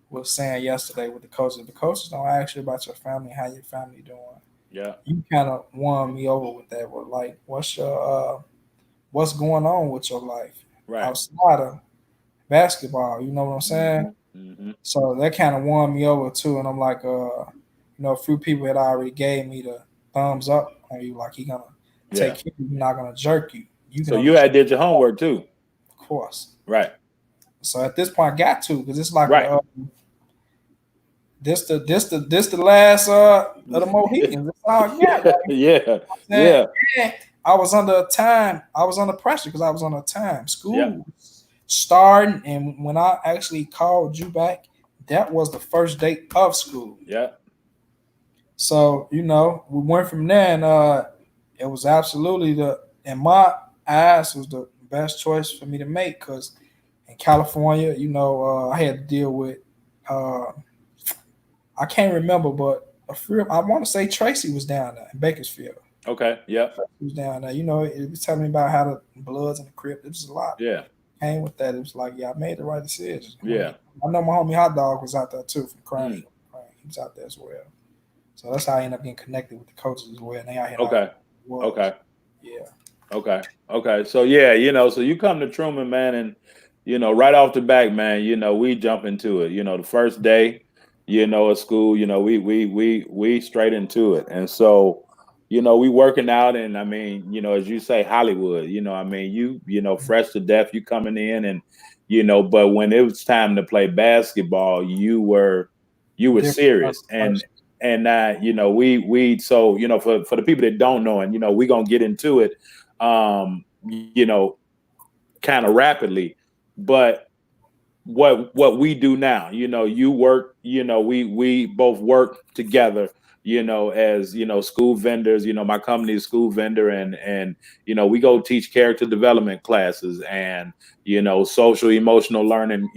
was saying yesterday with the coaches don't ask you about your family, how your family doing. Yeah. You kind of won me over with that. With like, what's going on with your life outside of basketball? You know what I'm saying? So that kind of won me over too. And I'm like, a few people had already gave me the thumbs up on you, like he gonna take care of you, not gonna jerk you. So you had did your homework too, of course. Right. So at this point, I got to because it's like this the last of the Mohicans. That's all I got. Like, yeah. And I was under time. I was under pressure because I was under time. School starting, and when I actually called you back, that was the first day of school. Yeah. So we went from there, and it was absolutely in my eyes was the best choice for me to make because in California, I had to deal with. I can't remember, but I want to say Tracy was down there in Bakersfield. Okay. Yeah. He was down there. It was telling me about how the Bloods and the Crips. It was a lot. Yeah. Came with that. It was like, I made the right decision. Yeah. I know my homie Hot Dog was out there too from Crane. He was out there as well. So that's how I ended up getting connected with the coaches as well. And they out here. Okay. Okay. Yeah. Okay. So so you come to Truman, man, and right off the back, man, we jump into it. The first day, at school, we straight into it. And so, we working out, and I mean, as you say, Hollywood, I mean, you fresh to death, you coming in, and but when it was time to play basketball, you were serious. And we so for the people that don't know, and we're gonna get into it kind of rapidly, but what we do now, you work, we both work together, as school vendors. My company is school vendor, and we go teach character development classes and social emotional learning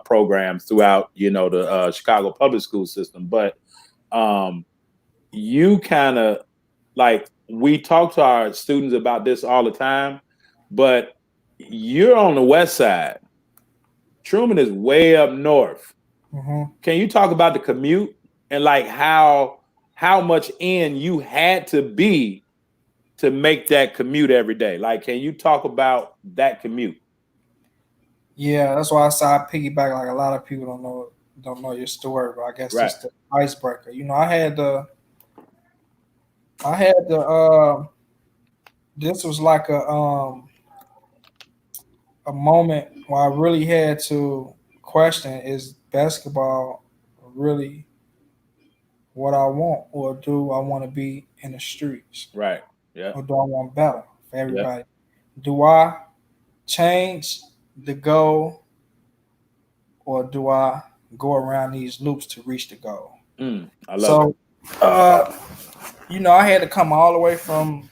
programs throughout the Chicago public school system. But you kind of like, we talk to our students about this all the time, but you're on the west side. Truman is way up north. Can you talk about the commute and like how much in you had to be to make that commute every day. Like, can you talk about that commute? Yeah, that's why I say I piggyback. Like a lot of people don't know your story, but I guess Right. this the icebreaker. I had the this was like a moment where I really had to question, is basketball really what I want, or do I want to be in the streets, Right. Yeah. or do I want better for Yeah. everybody? Do I change the goal, or do I go around these loops to reach the goal? I love it. So, I had to come all the way from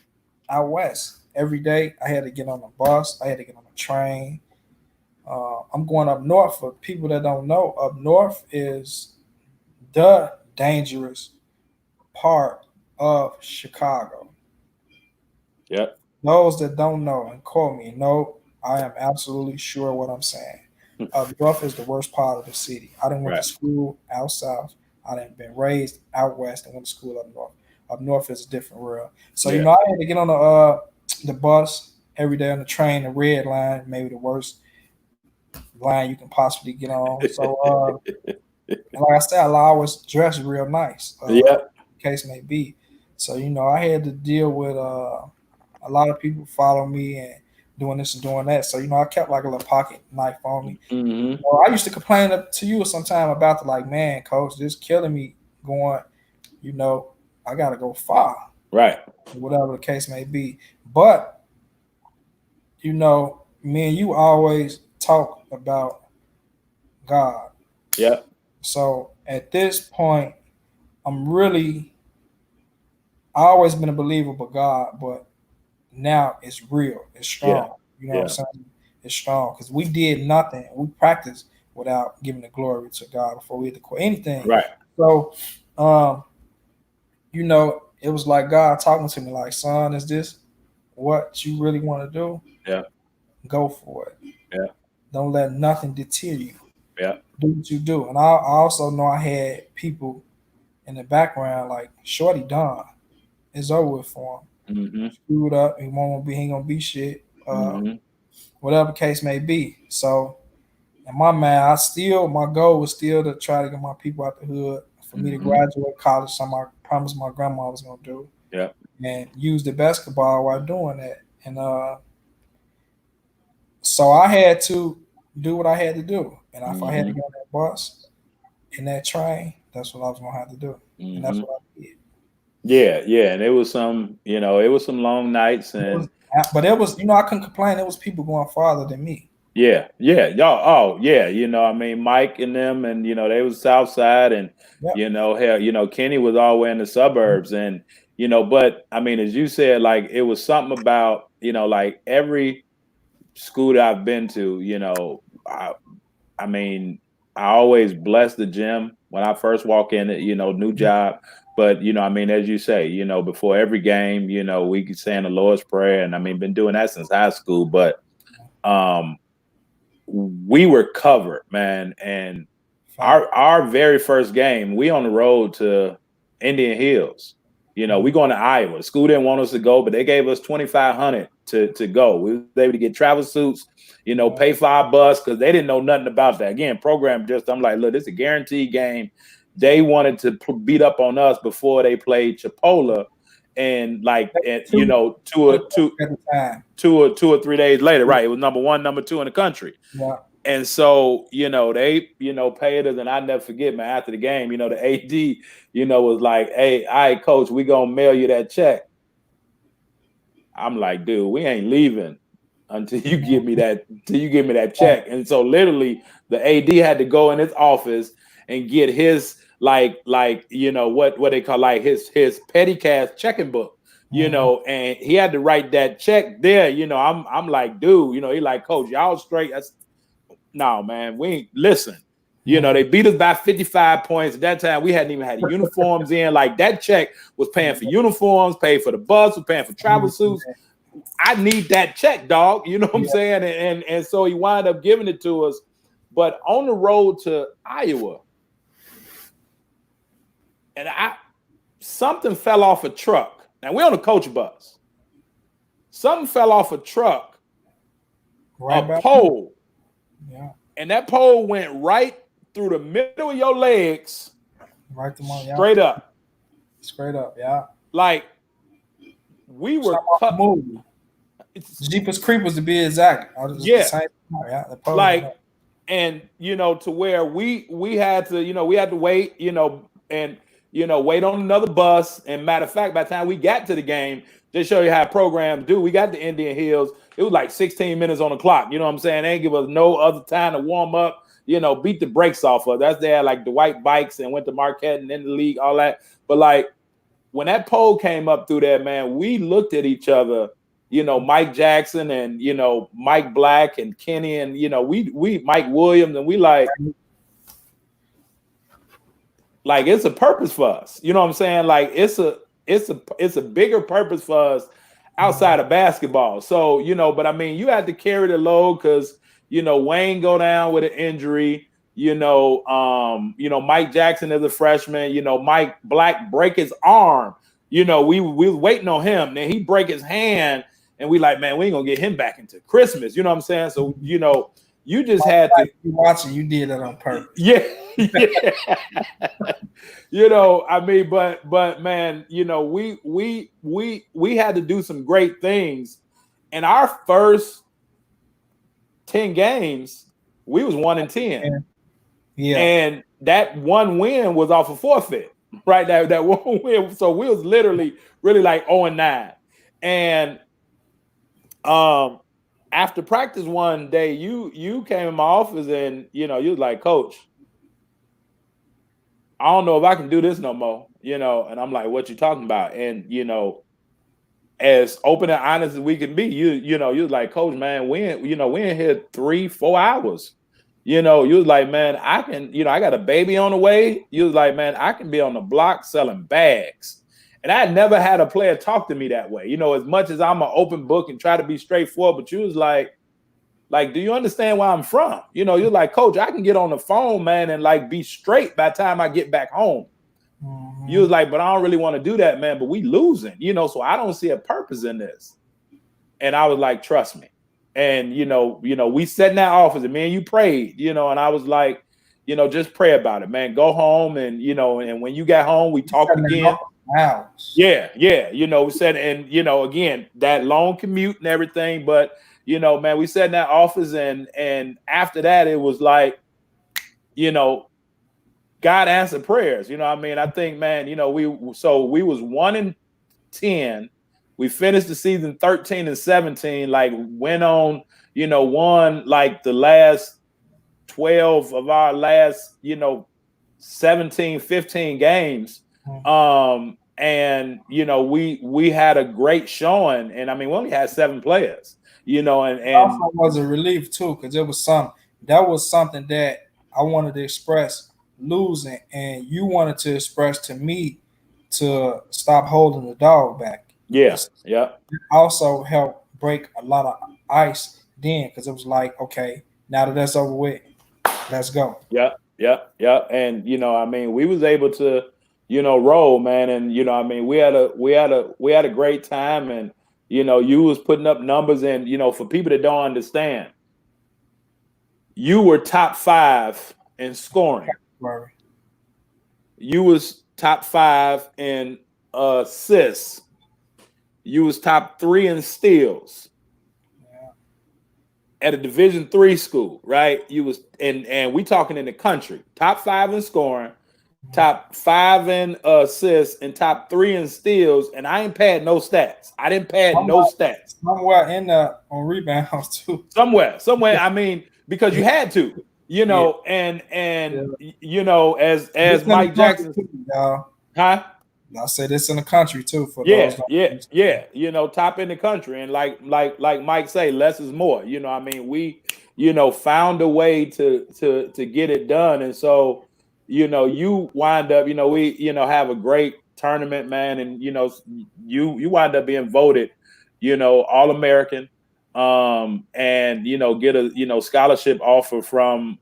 out west every day. I had to get on the bus. I had to get on the train. I'm going up north. For people that don't know, up north is the dangerous part of Chicago. Yep. Those that don't know and quote me, no, I am absolutely sure what I'm saying. Up north is the worst part of the city. I didn't went to Right. school out south. I didn't been raised out west and went to school up north. Up north is a different world. So Yeah. I had to get on the bus every day, on the train, the red line, maybe the worst line you can possibly get on. So and like I said, I always dress real nice, Yeah. case may be. So I had to deal with a lot of people follow me and doing this and doing that. So I kept like a little pocket knife on me. Mm-hmm. I used to complain to you sometime about like, man, coach, this killing me. Going, I gotta go far, Right. whatever the case may be. But me and you always talk about God. Yeah. So at this point, I always been a believer of God, but now it's real, it's Yeah. strong. You know what I'm Yeah. saying? It's strong because we did nothing. We practiced without giving the glory to God before we had to quit anything. Right. So, it was like God talking to me, like, son, is this what you really want to do? Yeah. Go for it. Yeah. Don't let nothing deter you. Yeah. Do what you do. And I also know I had people in the background like Shorty Don. It's over with for him. Mm-hmm. Screwed up. He ain't gonna be shit. Mm-hmm. Whatever case may be. So in my mind, my goal was still to try to get my people out the hood, for me to graduate college. Something I promised my grandma I was gonna do. Yeah. And use the basketball while doing that. And so I had to do what I had to do. And if I had to get on that bus and that train, that's what I was gonna have to do. And that's what I did. Yeah, yeah, and it was some long nights, and But it was, I couldn't complain. It was people going farther than me. yeah, y'all. Oh, yeah, I mean, Mike and them, and they was South Side, and Yep. hell, Kenny was all the way in the suburbs, and but I mean, as you said, like it was something about like every school that I've been to, I mean, I always bless the gym when I first walk in it, new job. But, I mean, as you say, before every game, we could say the Lord's Prayer. And I mean, been doing that since high school. But we were covered, man. And our very first game, we on the road to Indian Hills. We going to Iowa. The school didn't want us to go, but they gave us $2,500 to go. We was able to get travel suits, pay for our bus because they didn't know nothing about that. Again, program I'm like, look, this is a guaranteed game. They wanted to beat up on us before they played Chipola, and two or 3 days later, right? It was number 1, number 2 in the country. Yeah. And so, they, paid us, and I never forget, man, after the game, the AD, was like, hey, all right, coach, we gonna mail you that check. I'm like, dude, we ain't leaving until you give me that check. And so literally the AD had to go in his office and get his what they call like his petty cash checking book, and he had to write that check there. I'm like, dude, he like, coach, y'all straight. No, man, we ain't listen. They beat us by 55 points. At that time, we hadn't even had uniforms in. Like that check was paying for uniforms, paid for the bus, was paying for travel suits. I need that check, dog. You know what I'm saying? And so he wound up giving it to us. But on the road to Iowa, and something fell off a truck. Now we're on a coach bus. Something fell off a truck, a pole, and that pole went right through the middle of your legs, right to my, straight up. Straight up, yeah. Like we were cut. Jeepers Creepers to be exact. Yeah. Like, and to where we had to wait, and wait on another bus. And matter of fact, by the time we got to the game, just show you how programs do. We got to Indian Hills. It was like 16 minutes on the clock. You know what I'm saying? They ain't give us no other time to warm up. Beat the brakes off of. That's there like the white bikes and went to Marquette and in the league, all that. But like when that pole came up through there, man, we looked at each other. Mike Jackson and Mike Black and Kenny and we Mike Williams, and we like it's a purpose for us. You know what I'm saying? Like it's a bigger purpose for us outside of basketball. So but I mean, you had to carry the load because Wayne go down with an injury. Mike Jackson is a freshman. Mike Black break his arm. We was waiting on him. Then he break his hand. And we like, man, we ain't gonna get him back into Christmas. You know what I'm saying? So, you just had to watching. You did that on purpose. Yeah. I mean, but man, we had to do some great things. And our first 10 games, we was 1-10. Yeah. And that one win was off a forfeit, right? That one win. So we was literally really like 0-9. And after practice one day, you came in my office and you was like, Coach, I don't know if I can do this no more, and I'm like, what you talking about? And as open and honest as we can be, you was like, Coach, man, we in here 3-4 hours. You was like, man, I can, I got a baby on the way. You was like, man, I can be on the block selling bags. And I had never had a player talk to me that way, as much as I'm an open book and try to be straightforward. But you was like, do you understand where I'm from? You're like, Coach, I can get on the phone, man, and like be straight by the time I get back home. Mm-hmm. You was like, but I don't really want to do that, man. But we losing, so I don't see a purpose in this. And I was like, trust me. And we sat in that office and me and you prayed, and I was like, just pray about it, man. Go home and and when you got home, we talked again. Yeah. We said, and again, that long commute and everything, but man, we sat in that office and after that, it was like, God answered prayers. I think, man, we was 1-10. We finished the season 13-17, like went on, won like the last 12 of our last, 17, 15 games. And we had a great showing, and I mean we only had 7 players, and also was a relief too, because it was something that I wanted to express losing, and you wanted to express to me to stop holding the dog back. Yes, yeah. It also helped break a lot of ice then, because it was like, okay, now that that's over with, let's go. Yeah. And I mean, we was able to roll, man. And, we had a great time, and, you was putting up numbers, and, for people that don't understand, you were top 5 in scoring. You was top 5 in assists. You was top 3 in steals. At a Division III school, right? You was, and we talking in the country, top 5 in scoring, top 5 in assists, and top 3 in steals. And I ain't pad no stats. I didn't pad no stats. Somewhere in the on rebounds too. Somewhere. I mean, because you had to, and as Mike Jackson, huh? I said this in the country too. For those top in the country, and like Mike say, less is more. I mean, we found a way to get it done, and so you wind up we have a great tournament, man, and you wind up being voted All-American, and get a scholarship offer from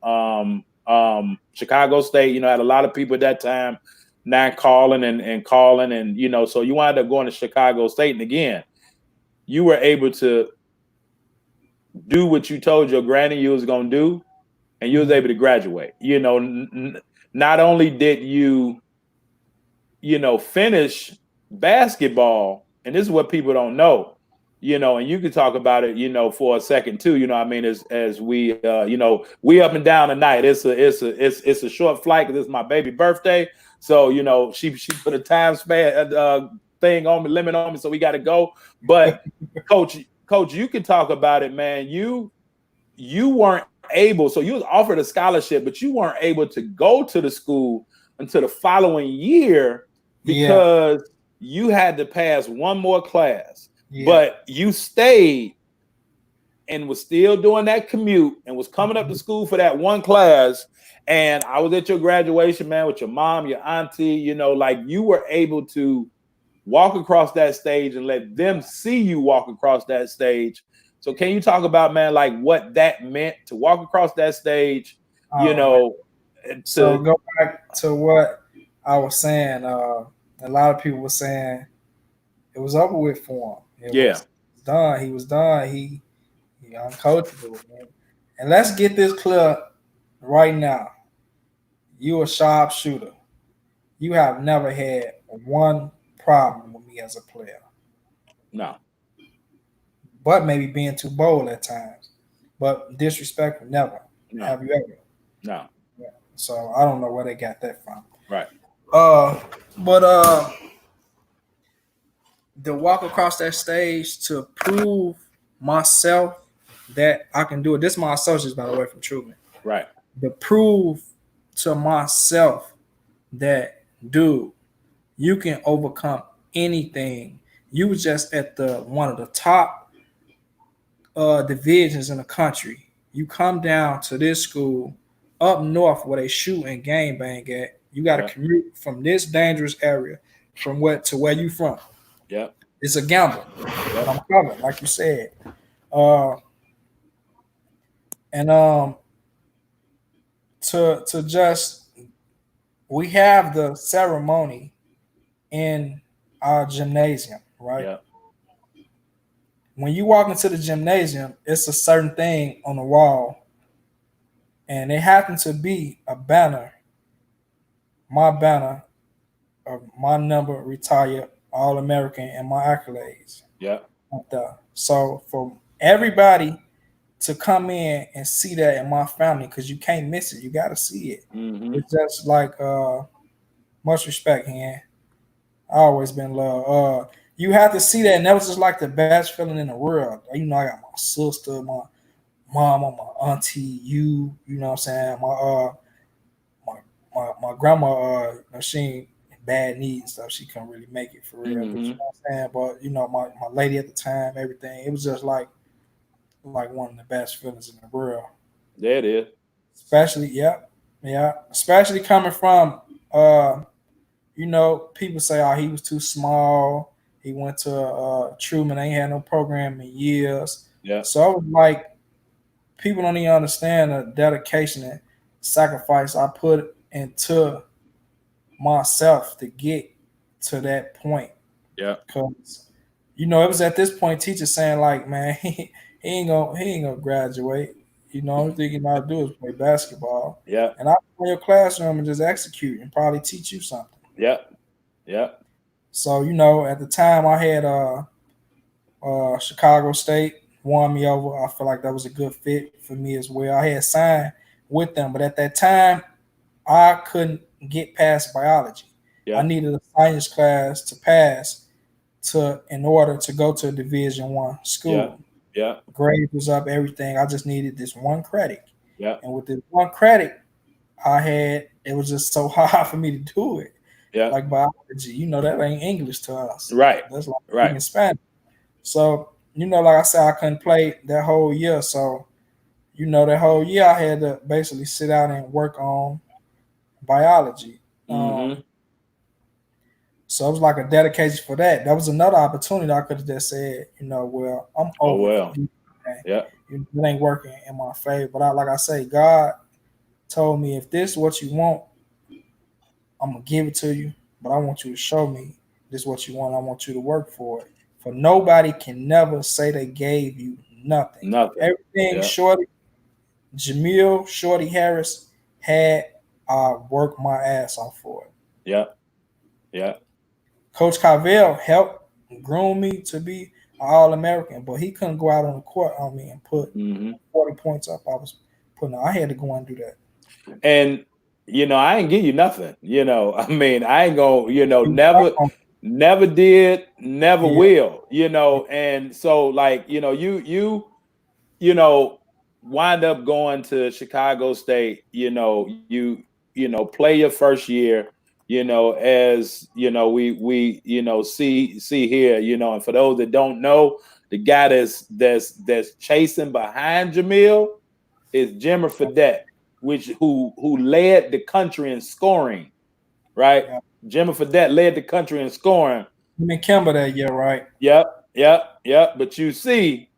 Chicago State. Had a lot of people at that time not calling and calling, and so you wound up going to Chicago State, and again, you were able to do what you told your granny you was gonna do, and you was able to graduate. Not only did you finish basketball, and this is what people don't know, and you can talk about it, for a second too. I mean, as we, we up and down tonight. It's a short flight because it's my baby birthday. So she put a time span thing on me, limit on me, so we got to go. But coach, you can talk about it, man. You weren't able, so you was offered a scholarship, but you weren't able to go to the school until the following year because you had to pass one more class. But you stayed and was still doing that commute and was coming up to school for that one class. And I was at your graduation, man, with your mom, your auntie, like you were able to walk across that stage and let them see you walk across that stage. So can you talk about, man, like what that meant to walk across that stage, So go back to what I was saying. A lot of people were saying it was over with for him. It was done. He was done. He uncoachable, man. And let's get this clear right now. You a sharpshooter. You have never had one problem with me as a player. No. But maybe being too bold at times. But disrespectful, never. No. Have you ever? No. Yeah. So I don't know where they got that from. Right. But the walk across that stage to prove myself that I can do it. This is my associates, by the way, from Truman. Right. To prove to myself that, dude, you can overcome anything. You was just at the one of the top divisions in the country. You come down to this school up north where they shoot and game bang at. You got to commute from this dangerous area from where you from. Yeah, it's a gamble. But I'm covered, like you said. To just we have the ceremony in our gymnasium, right? Yeah. When you walk into the gymnasium, it's a certain thing on the wall, and it happened to be a banner, my banner of my number, retired All-American, and my accolades. Yeah. Up there. So for everybody to come in and see that in my family, because you can't miss it, you got to see it. Mm-hmm. It's just like much respect, man. I always been love. You have to see that, and that was just like the best feeling in the world. I got my sister, my mom, my auntie, you know what I'm saying? My grandma, she ain't bad needs and stuff. She couldn't really make it for real. Mm-hmm. But you know what I'm saying? But my lady at the time, everything, it was just like one of the best feelings in the world. There it is. Especially, especially coming from people say, oh, he was too small. He went to Truman, ain't had no program in years. Yeah. So I was like, people don't even understand the dedication and sacrifice I put into myself to get to that point. Yeah. Because it was at this point teachers saying like, man, he ain't gonna graduate. Only thing he know how to do is play basketball. Yeah. And I go in your classroom and just execute and probably teach you something. Yeah. Yeah. So, at the time I had Chicago State won me over. I feel like that was a good fit for me as well. I had signed with them, but at that time I couldn't get past biology. Yeah. I needed a science class to pass in order to go to a Division I school. Yeah. Grade was up, everything. I just needed this one credit. Yeah. And with this one credit it was just so hard for me to do it. Yeah. Like biology, that ain't English to us. Right. That's like speaking Spanish. So, like I said, I couldn't play that whole year. So, that whole year I had to basically sit out and work on biology. Mm-hmm. So it was like a dedication for that. That was another opportunity I could have just said, well, I'm over. Oh, well. Yeah. It ain't working in my favor. But like I say, God told me, if this is what you want, I'm gonna give it to you, but I want you to show me this is what you want. I want you to work for it. For nobody can never say they gave you nothing. Nothing. Everything Yeah. Jamill, Shorty Harris had, I worked my ass off for it. Yeah. Yeah. Coach Karvell helped groom me to be an All American, but he couldn't go out on the court on me and put Mm-hmm. 40 points up. I was putting. I had to go and do that. And I ain't give you nothing. I mean, I ain't gonna, He was never, up on- never did, never Yeah, will. And so like, you know, wind up going to Chicago State. Play your first year. As we see here. And for those that don't know, the guy that's chasing behind Jamill is Jimmer Fredette, who led the country in scoring, right? yeah. Jimmer Fredette led the country in scoring. Him and Kimber that year, right? Yep. But you see,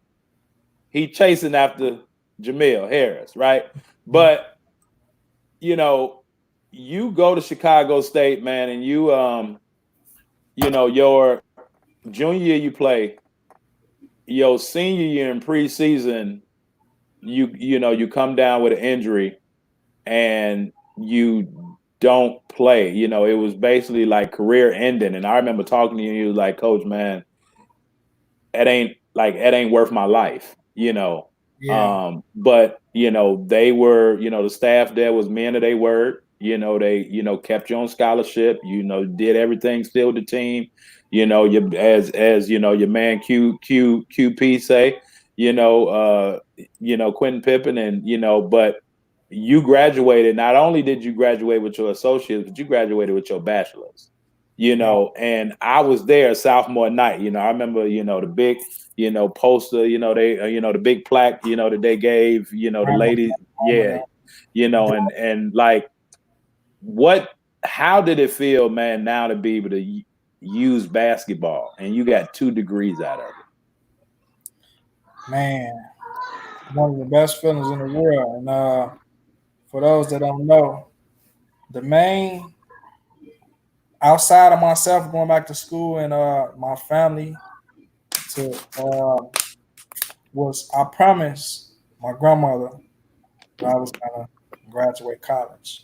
he chasing after Jamill Harris, right? But you go to Chicago State, man, and your junior year you play, your senior year in preseason, you come down with an injury and you don't play. It was basically like career ending. And I remember talking to you, and you was like, Coach, man, it ain't worth my life. Yeah. But they were, the staff there was men of their word. They, kept you on scholarship, did everything still with the team. You as your man QP say, Quentin Pippen, and but you graduated. Not only did you graduate with your associates, but you graduated with your bachelor's. Yeah. And I was there sophomore night. I remember, the big, poster, they, the big plaque, that they gave, the I remember lady, yeah, that. and like, how did it feel, man, now to be able to use basketball and you got 2 degrees out of it? Man, one of the best feelings in the world. And for those that don't know, the main outside of myself going back to school and my family to was I promised my grandmother that I was gonna graduate college.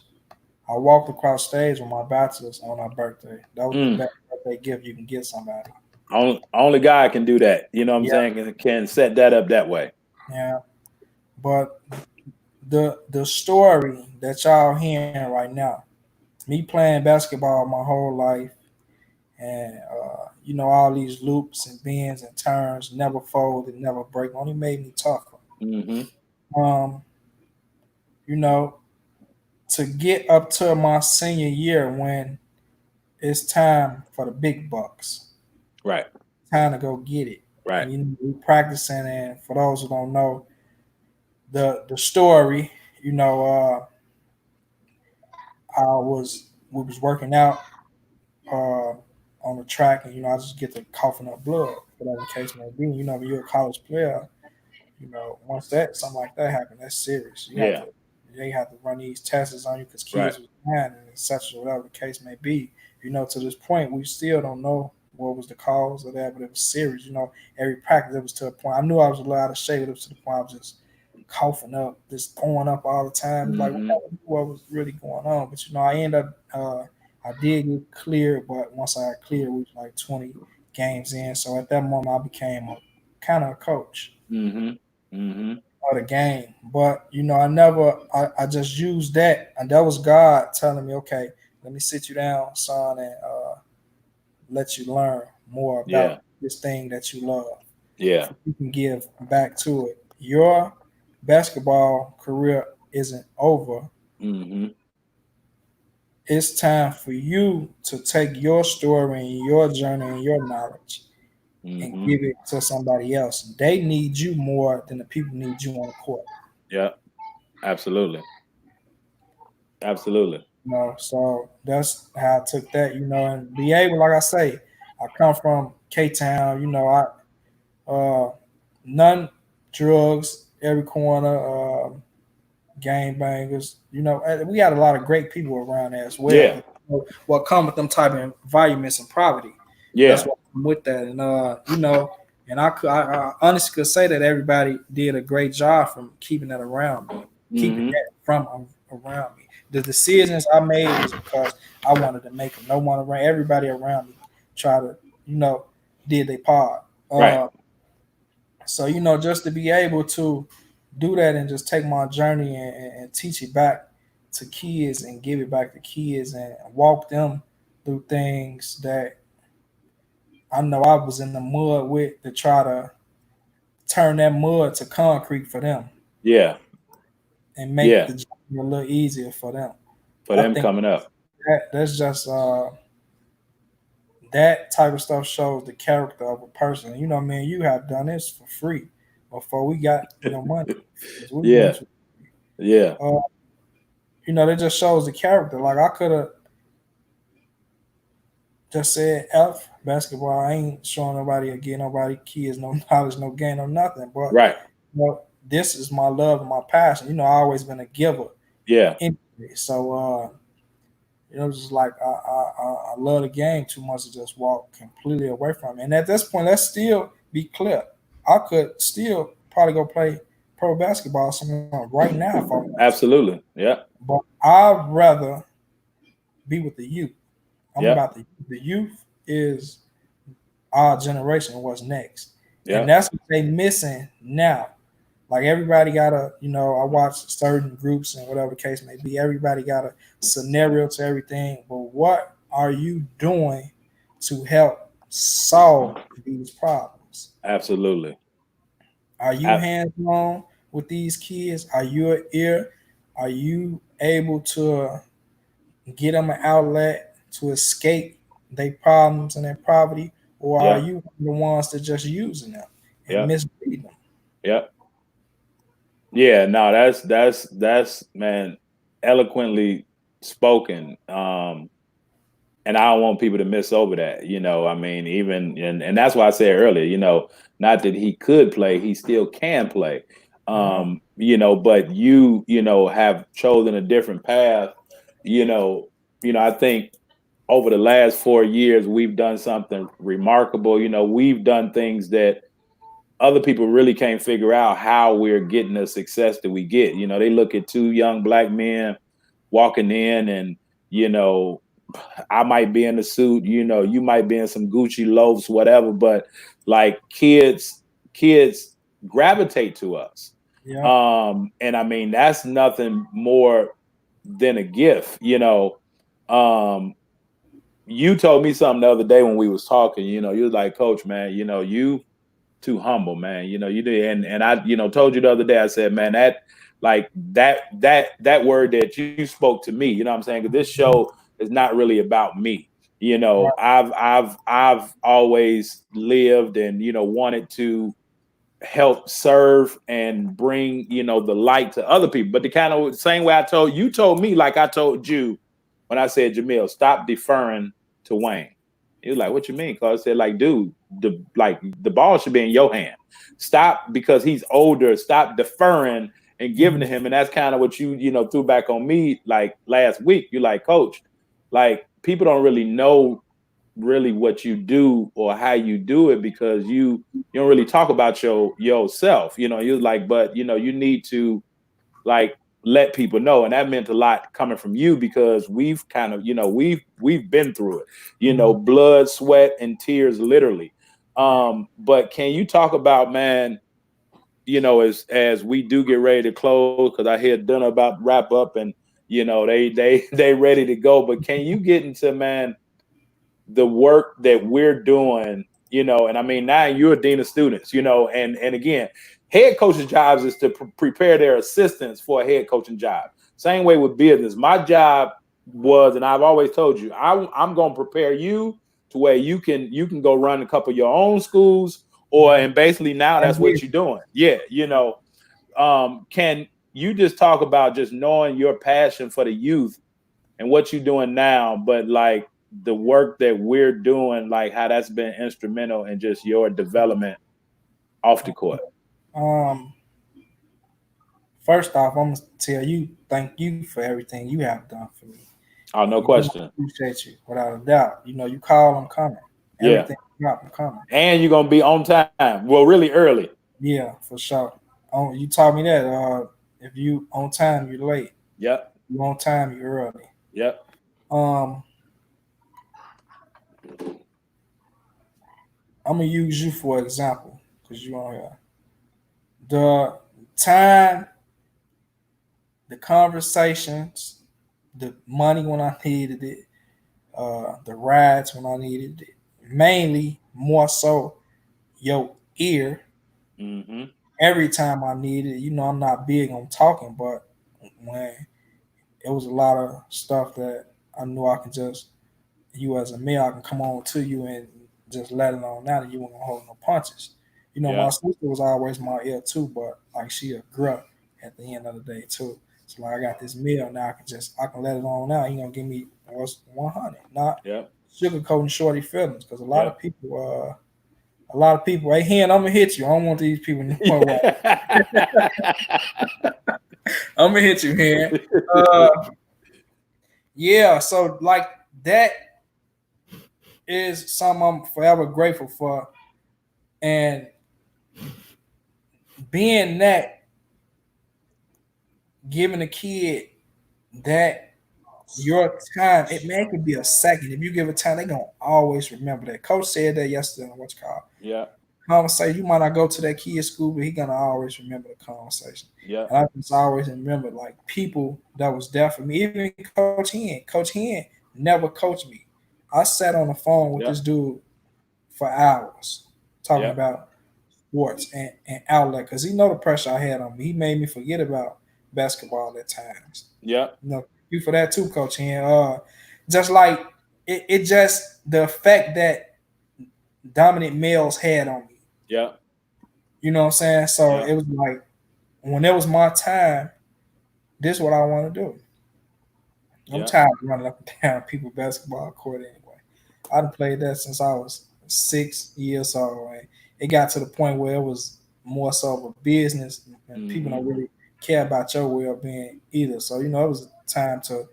I walked across stage with my bachelor's on her birthday. That was the best birthday gift you can get somebody. Only God can do that. You know what I'm Yeah, saying? Can set that up that way. yeah. But the story that y'all hearing right now, me playing basketball my whole life, and all these loops and bends and turns, never fold and never break, only made me tougher. Mm-hmm. Um, you know, to get up to my senior year when it's time for the big bucks, Right. time to go get it. Right. And we practicing, and for those who don't know the story, we was working out on the track, and I just get to coughing up blood, whatever the case may be. When you're a college player, once that something like that happens, that's serious. Yeah. They have to run these tests on you because Right. kids was behind and such, whatever the case may be. To this point, we still don't know what was the cause of that, but it was serious. Every practice it was to a point. I knew I was a little out of shape, but it was to the point I was just coughing up, just throwing up all the time. Like Mm-hmm. what was really going on? But I ended up, I did get cleared, but once I got cleared, we was like 20 games in. So at that moment, I became a kind of a coach Mm-hmm. Mm-hmm. of the game. But I never, I just used that, and that was God telling me, okay, let me sit you down, son, and let you learn more Yeah. about this thing that you love. Yeah. You can give back to it. Your basketball career isn't over. Mm-hmm. It's time for you to take your story and your journey and your knowledge and Mm-hmm. give it to somebody else. They need you more than the people need you on the court. Yeah. Absolutely. Absolutely. So that's how I took that, and be able, like I say, I come from K Town, none drugs every corner, gang bangers. We had a lot of great people around there as well. Yeah. what come with them type of environments and poverty. Yeah. That's what I'm with that, and and I honestly could say that everybody did a great job from keeping that around me, keeping Mm-hmm. that from around me. The decisions I made was because I wanted to make them. No one around, everybody around me, try to you know did their part. Right. So just to be able to do that and just take my journey and teach it back to kids and give it back to kids and walk them through things that I know I was in the mud with to try to turn that mud to concrete for them Yeah. and make Yeah. the journey a little easier for them. For I them think coming up. that's just that type of stuff shows the character of a person. Man, you have done this for free before we got money. We Yeah. went to, Yeah. uh, that just shows the character. Like I could have just said F basketball. I ain't showing nobody or getting nobody kids no knowledge, no gain, no nothing. But Right. this is my love and my passion. I always been a giver. Yeah. Anyway, so just like I love the game too much to just walk completely away from it. And at this point, let's still be clear. I could still probably go play pro basketball somewhere right now if I want to. Absolutely. Yeah. But I'd rather be with the youth. I'm Yeah. about the youth is our generation. What's next? Yeah. And that's what they missing now. Like everybody got I watch certain groups and whatever the case may be. Everybody got a scenario to everything. But what are you doing to help solve these problems? Absolutely. Are you hands on with these kids? Are you an ear? Are you able to get them an outlet to escape their problems and their poverty? Or are Yeah. you the ones that just using them and Yeah. misleading them? Yeah. Yeah. No, that's man, eloquently spoken. And I don't want people to miss over that. I mean, even and that's why I said earlier, not that he could play, he still can play. But you have chosen a different path. I think over the last 4 years we've done something remarkable. We've done things that other people really can't figure out how we're getting the success that we get. They look at two young black men walking in and, I might be in a suit, you might be in some Gucci loafs, whatever, but like kids gravitate to us. Yeah. And I mean, that's nothing more than a gift. You told me something the other day when we was talking, you was like, Coach, man, you too humble, man. You did, and I, told you the other day. I said, man, that word that you spoke to me. You know what I'm saying? Because this show is not really about me. Right. I've always lived and wanted to help serve and bring the light to other people. But the kind of same way you told me, like I told you when I said, Jamill, stop deferring to Wayne. He was like, what you mean? Cause I said, like, dude, the ball should be in your hand. Stop, because he's older. Stop deferring and giving to him. And that's kind of what you threw back on me like last week. You're like, Coach, like people don't really know really what you do or how you do it because you don't really talk about yourself. You're like, but you need to like let people know. And that meant a lot coming from you because we've kind of, we've been through it, blood, sweat, and tears, literally. But can you talk about, man, as we do get ready to close, because I hear dinner about to wrap up and they ready to go. But can you get into, man, the work that we're doing, and I mean, now you're a dean of students, and again, head coaching jobs is to prepare their assistants for a head coaching job. Same way with business. My job was, and I've always told you, I'm going to prepare you to where you can go run a couple of your own schools, and basically now that's what you're doing. Yeah. Can you just talk about just knowing your passion for the youth and what you're doing now, but like the work that we're doing, like how that's been instrumental in just your development off the court? Um, First off, I'm gonna tell you thank you for everything you have done for me. Oh, no You know, I question. appreciate you without a doubt. You know, you call, I'm coming. Yeah. Everything you drop, I'm coming. And you're gonna be on time. Well, really early. Yeah, for sure. You taught me that. If you on time, you're late. Yep. You on time, you're early. Yep. Um, I'm gonna use you for example because you on here. The time, the conversations, the money when I needed it, the rides when I needed it. Mainly, more so, your ear Mm-hmm. every time I needed it. You know, I'm not big on talking, but when it was a lot of stuff that I knew I could just, you as a male, I can come on to you and just let it on out, and you weren't gonna hold no punches. You know, my Yeah. sister was always my ear too, but like she a grunt at the end of the day too. So like I got this meal now, I can let it on out. He gonna give me what's 100, not Yep. sugarcoating shorty feelings, because Yep. a lot of people, hey, Hen, I'm gonna hit you. I don't want these people to know what. I'm gonna hit you, Hen. Uh, yeah. So like that is something I'm forever grateful for, and being that, giving a kid that your time, it could be a second. If you give it time, they gonna always remember that. Coach said that yesterday on what's called Yeah. conversation. You might not go to that kid's school, but he gonna always remember the conversation. Yeah. And I just always remember like people that was there for me. Even Coach Hen. Coach Hen never coached me. I sat on the phone with Yeah. this dude for hours talking Yeah. about sports and outlet because he know the pressure I had on me. He made me forget about basketball at times. Yeah. You know, you for that too, Coach Hen. Just like it just the effect that dominant males had on me. Yeah. You know what I'm saying? So Yeah. it was like when it was my time, this is what I want to do. I'm Yeah. tired of running up and down people basketball court anyway. I've played that since I was 6 years old. And it got to the point where it was more so of a business, and people Mm-hmm. don't really care about your well being either. So you know, it was time to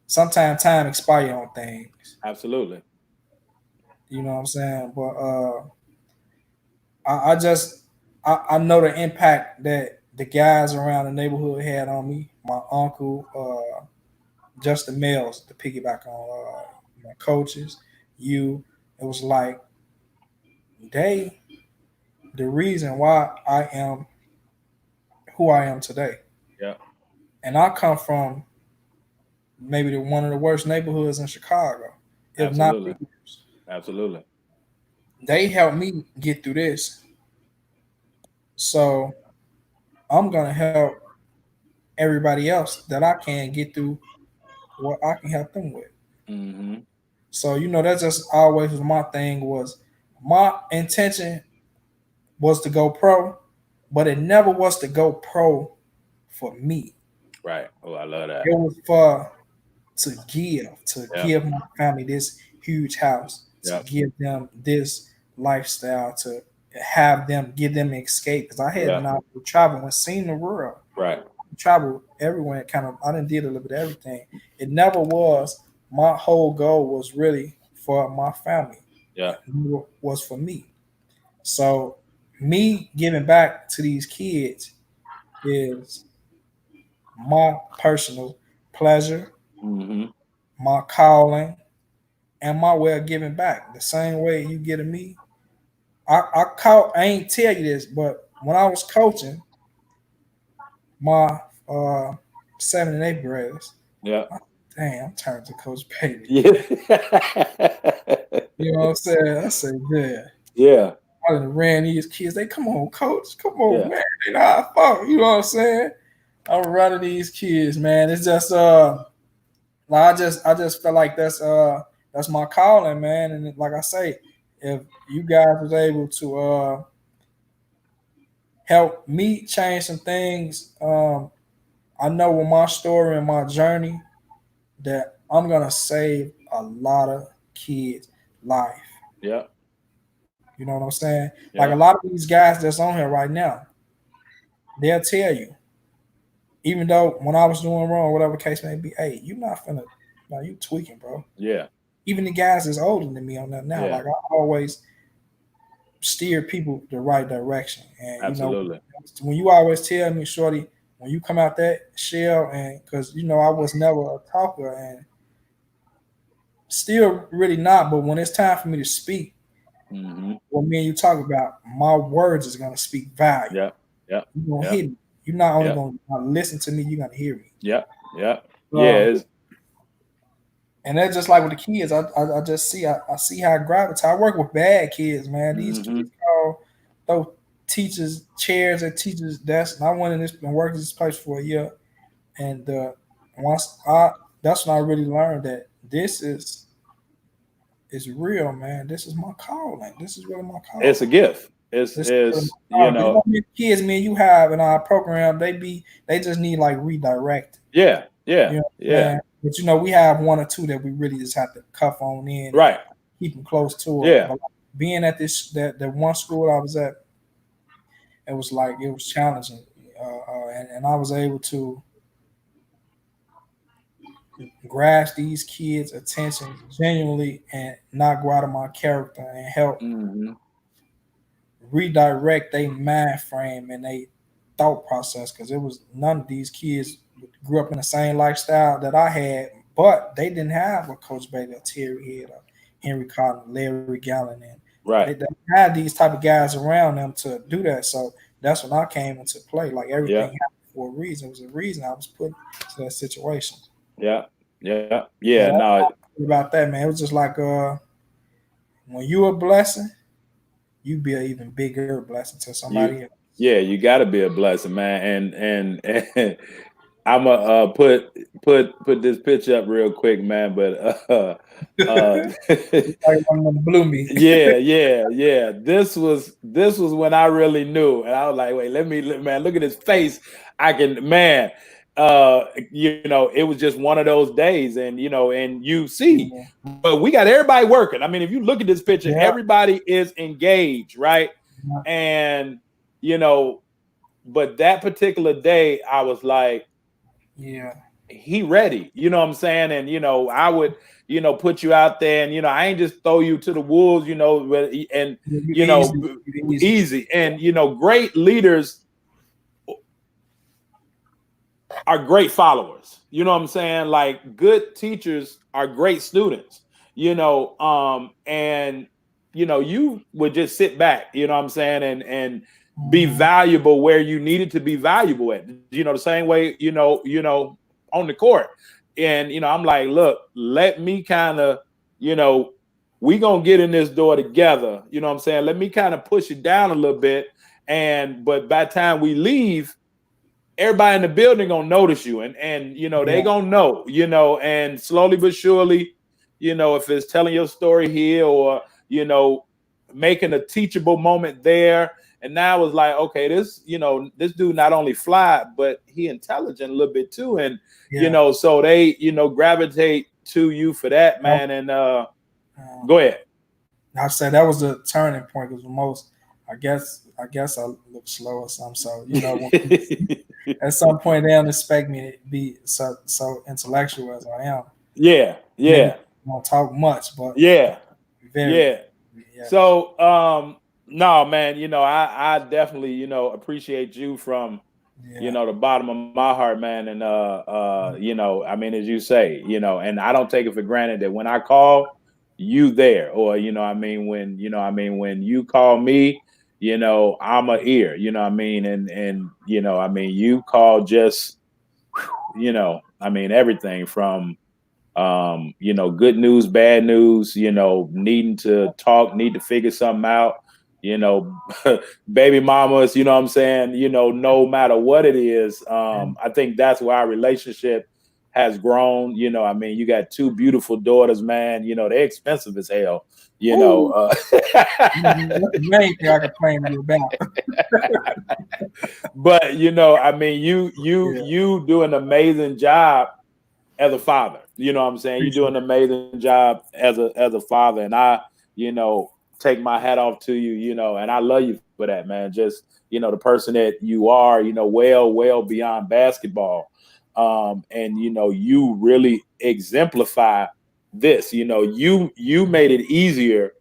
sometimes time expire on things. Absolutely. You know what I'm saying? But I just I know the impact that the guys around the neighborhood had on me. My uncle, just the males to piggyback on my coaches, you. It was like they the reason why I am who I am today. Yeah. And I come from maybe one of the worst neighborhoods in Chicago, if not the Absolutely. worst. Absolutely. They helped me get through this. So I'm gonna help everybody else that I can get through what I can help them with. Mm-hmm. So you know that's just always was my thing was my intention was to go pro, but it never was to go pro for me. Right. Oh, I love that. It was for to Yeah. give my family this huge house, to Yeah. give them this lifestyle, to have them give them an escape. Because I had Yeah. an opportunity to travel and seen the world, Right. travel everywhere. Kind of, I didn't did a little bit of everything. It never was. My whole goal was really for my family. Yeah. It was for me. So me giving back to these kids is my personal pleasure, Mm-hmm. my calling, and my way of giving back. The same way you get to me. I ain't tell you this, but when I was coaching my uh 7th and 8th graders, Yeah. damn, I'm turning to Coach Bailey. Yeah. You know what I'm saying? I said, yeah. Yeah. I done ran these kids. They come on, coach. Come on, Yeah. man. They know how I fought. You know what I'm saying? I'm running these kids, man. It's just like I just feel like that's my calling, man. And like I say, if you guys was able to help me change some things, I know with my story and my journey that I'm gonna save a lot of kids' life. Yeah. You know what I'm saying? Like a Yeah. lot of these guys that's on here right now, they'll tell you, even though when I was doing wrong, whatever case may be, hey, you're not finna now you tweaking, bro. Yeah. Even the guys that's older than me on that now, Yeah. like I always steer people the right direction. And Absolutely. when you always tell me, Shorty, when you come out that shell, and because I was never a talker and still really not, but when it's time for me to speak, what me and you talk about, my words is gonna speak value. Yeah. Yeah. You're gonna Yeah. hit me. You're not only Yeah. gonna listen to me, you're gonna hear me. Yeah. Yeah. Um, Yeah. and that's just like with the kids. I just see I see how I gravitate. I work with bad kids, man. These kids call those teachers chairs at teachers' desks. And I went in this and worked in this place for a year, and once that's when I really learned that this is real, man. This is my calling. This is really my calling. It's a gift. It's really kids, man, you have in our program, they just need like redirected. Yeah. Yeah. Man? But we have one or two that we really just have to cuff on in, right? Keep them close to it. Yeah. But being at that one school I was at, it was challenging, and I was able to grasp these kids' attention genuinely and not go out of my character and help redirect their mind frame and their thought process, because it was none of these kids grew up in the same lifestyle that I had, but they didn't have a Coach Bailey, or Terry Head, or Henry Cotton, Larry Gallen, and they had these type of guys around them to do that. So that's when I came into play. Like everything happened for a reason. It was a reason I was put into that situation. Yeah. No, about that, man. It was just like when you a blessing, you be an even bigger blessing to somebody else. Yeah, you got to be a blessing, man. And I'm gonna put this picture up real quick, man. But blew me. yeah. This was when I really knew, and I was like, wait, man, look at his face. It was just one of those days, and and you see, but we got everybody working. I mean, if you look at this picture, everybody is engaged, right? And but that particular day, I was like, he ready. You know what I'm saying? And I would put you out there, and I ain't just throw you to the wolves, and easy. And great leaders are great followers. You know what I'm saying? Like good teachers are great students, and you would just sit back, you know what I'm saying, and be valuable where you needed to be valuable at, the same way, on the court. And, I'm like, look, let me kind of, we gonna get in this door together. You know what I'm saying? Let me kind of push it down a little bit. But by the time we leave, everybody in the building gonna notice you, and they gonna know, and slowly but surely, if it's telling your story here or making a teachable moment there. And now it's like, okay, this dude not only fly, but he intelligent a little bit too, and so they gravitate to you for that, man. And go ahead. I said that was the turning point, because most, I guess I look slow or something. So at some point they don't expect me to be so intellectual as I am. Yeah. I don't talk much, but So no, man, I definitely appreciate you from the bottom of my heart, man. And I mean, as you say, and I don't take it for granted that when I call you there, or when you call me, I'm a ear, and you call just everything from good news, bad news, needing to talk, need to figure something out, baby mamas, you know what I'm saying? No matter what it is, I think that's where our relationship has grown. You got two beautiful daughters, man. They're expensive as hell. That's the main thing I complain about. But you do an amazing job as a father. You know what I'm saying? You do an amazing job as a father, and I, take my hat off to you, and I love you for that, man. Just, the person that you are, well beyond basketball. And you really exemplify this. You made it easier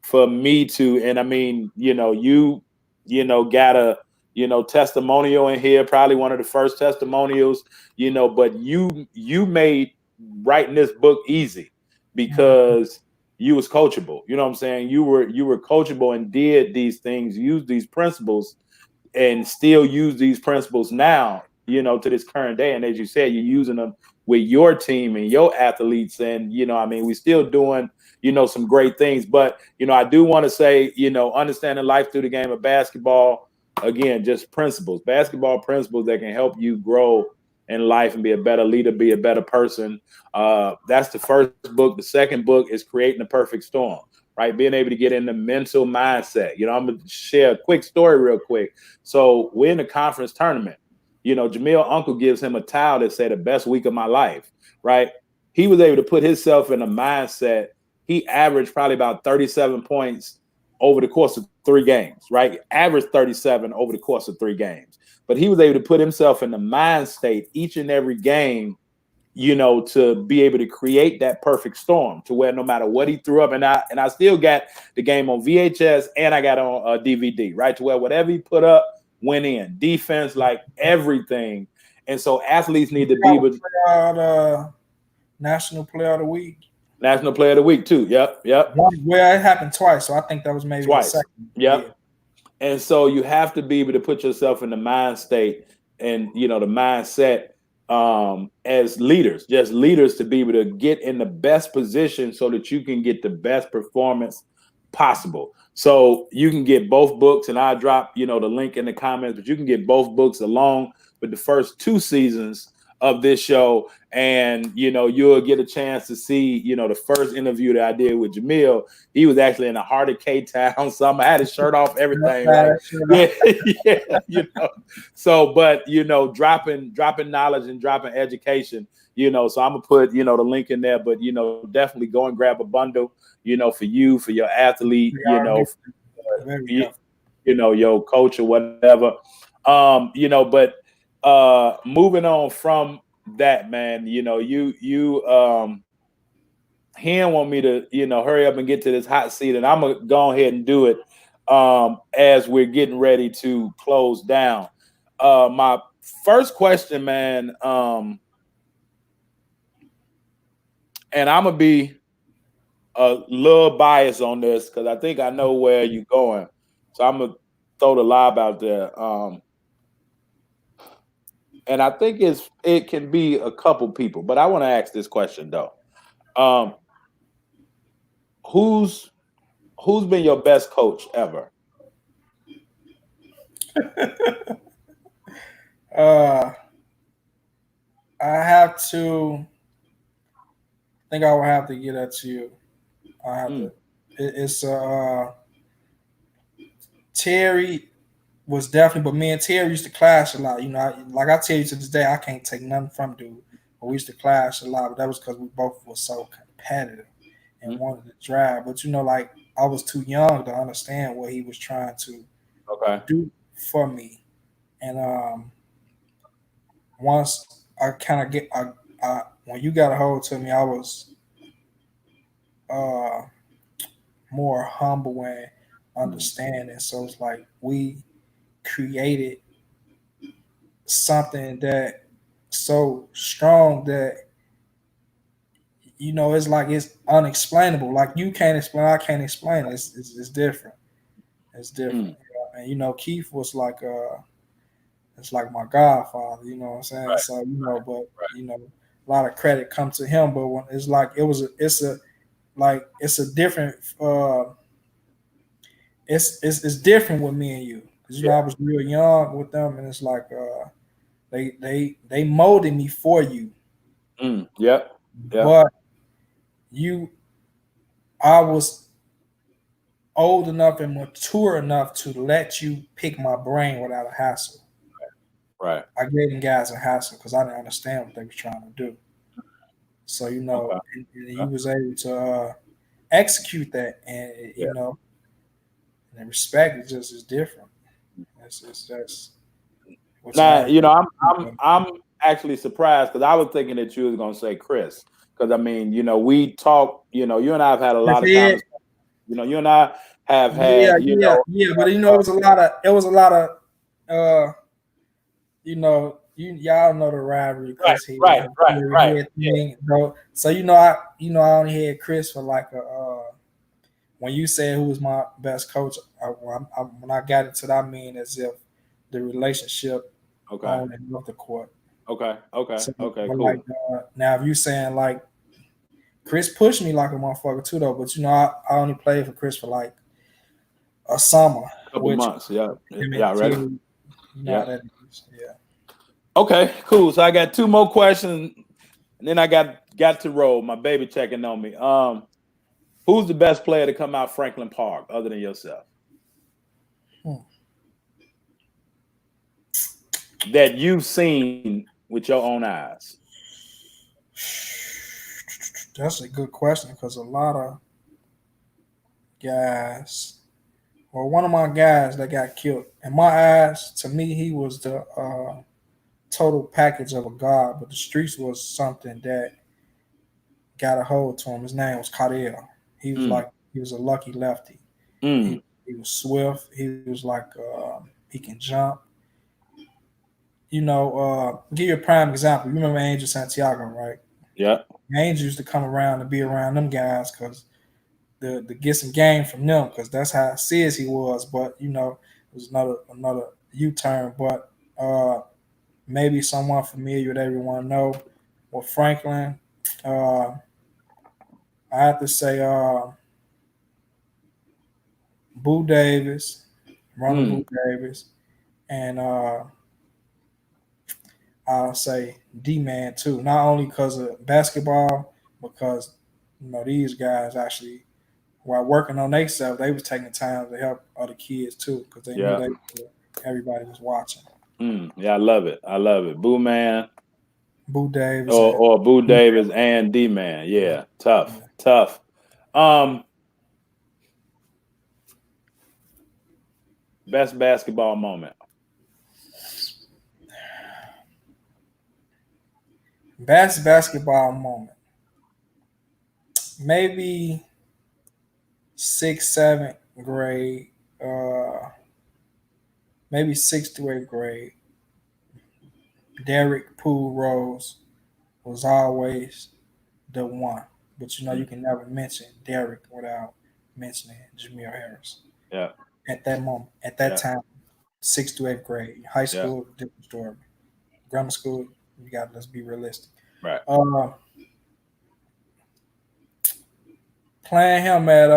for me to, and I mean, got a testimonial in here, probably one of the first testimonials, but you made writing this book easy because you was coachable. You know what I'm saying? You were coachable and did these things, used these principles, and still use these principles now, to this current day. And as you said, you're using them with your team and your athletes. And, I mean, we're still doing, some great things. But, I do want to say, understanding life through the game of basketball, again, just principles, basketball principles that can help you grow in life and be a better leader, be a better person. That's the first book. The second book is Creating the Perfect Storm. Right, being able to get in the mental mindset. I'm gonna share a quick story real quick. So we're in the conference tournament. Jamill uncle gives him a towel that said the best week of my life. Right, he was able to put himself in a mindset. He averaged probably about 37 points over the course of 3 games. Right, averaged 37 over the course of 3 games. But he was able to put himself in the mind state each and every game, to be able to create that perfect storm to where no matter what he threw up, and I still got the game on VHS and I got on DVD, right? To where whatever he put up went in. Defense, like everything. And so athletes need to be with National Player of the Week. National Player of the Week too. Yep. Well, it happened twice, so I think that was maybe twice. The second. Yep. Yeah. And so you have to be able to put yourself in the mind state and the mindset as leaders, just leaders, to be able to get in the best position so that you can get the best performance possible. So you can get both books, and I'll drop the link in the comments, but you can get both books along with the first 2 seasons of this show, and you'll get a chance to see the first interview that I did with Jamill. He was actually in the heart of K-Town. I had his shirt off, everything. Right? Yeah. So, but dropping knowledge and dropping education. So I'm gonna put the link in there. But definitely go and grab a bundle. For you, for your athlete. Your coach or whatever. But moving on from that, man, he didn't want me to, hurry up and get to this hot seat, and I'm gonna go ahead and do it as we're getting ready to close down. My first question, man, and I'm gonna be a little biased on this because I think I know where you're going, so I'm gonna throw the lob out there. And I think it can be a couple people, but I want to ask this question though. Who's been your best coach ever? I think I will have to get that to you. I have to. It's Terry was definitely, but me and Terry used to clash a lot. Like I tell you to this day, I can't take nothing from dude. But we used to clash a lot. But that was because we both were so competitive and wanted to drive. But like I was too young to understand what he was trying to do for me. And once I kind of get, when you got a hold to me, I was more humble and understanding. So it's like we created something that so strong that it's like it's unexplainable. Like you can't explain, I can't explain it. It's different. It's different. And Keith was like it's like my godfather. You know what I'm saying? Right. So but a lot of credit comes to him. But when it's like it's a different. It's different with me and you because I was real young with them, and it's like they molded me for you. Yep. But I was old enough and mature enough to let you pick my brain without a hassle. Right. I gave them guys a hassle because I didn't understand what they were trying to do. So and he was able to execute that, and and the respect is different. That's now I'm actually surprised because I was thinking that you was gonna say Chris. Because I mean, we talk. You and I have had a lot of conversations. You and I have had. But it was a lot of. Y'all know the rivalry, Chris Head, right. thing, bro. So I only had Chris for like when you said who was my best coach, when I got into that, I mean as if the relationship on and off the court. Okay. So, Cool. like, now, if you saying like Chris pushed me like a motherfucker too, though, but I only played for Chris for like a summer, Couple months, yeah. Ready? How that is, yeah. Okay, cool. So I got two more questions, and then I got to roll. My baby checking on me. Who's the best player to come out Franklin Park other than yourself? That you've seen with your own eyes? That's a good question because a lot of guys, well, one of my guys that got killed, in my eyes, to me, he was the total package of a god, but the streets was something that got a hold to him. His name was Karvell. He was a lucky lefty. He was swift. He was like he can jump. Give you a prime example. You remember Angel Santiago, right? Yeah. Angel used to come around and be around them guys because to get some game from them because that's how serious he was. But it was another U-turn. But maybe someone familiar that everyone know. Well, Franklin, I have to say Boo Davis, Ronald Boo Davis, and I'll say D-Man too. Not only because of basketball, because these guys actually, while working on themselves, they was taking time to help other kids too, because they knew everybody was watching. Yeah, I love it. Boo Man, Boo Davis, or Boo Davis and D-Man. Yeah, tough. Best basketball moment. Best basketball moment. Maybe 6th, 7th grade, maybe 6th to 8th grade. Derek Poole Rose was always the one. But you can never mention Derek without mentioning Jamill Harris. Yeah. At that moment, at that time, 6th to 8th grade. High school, different story. Grammar school, let's be realistic. Right. Playing him at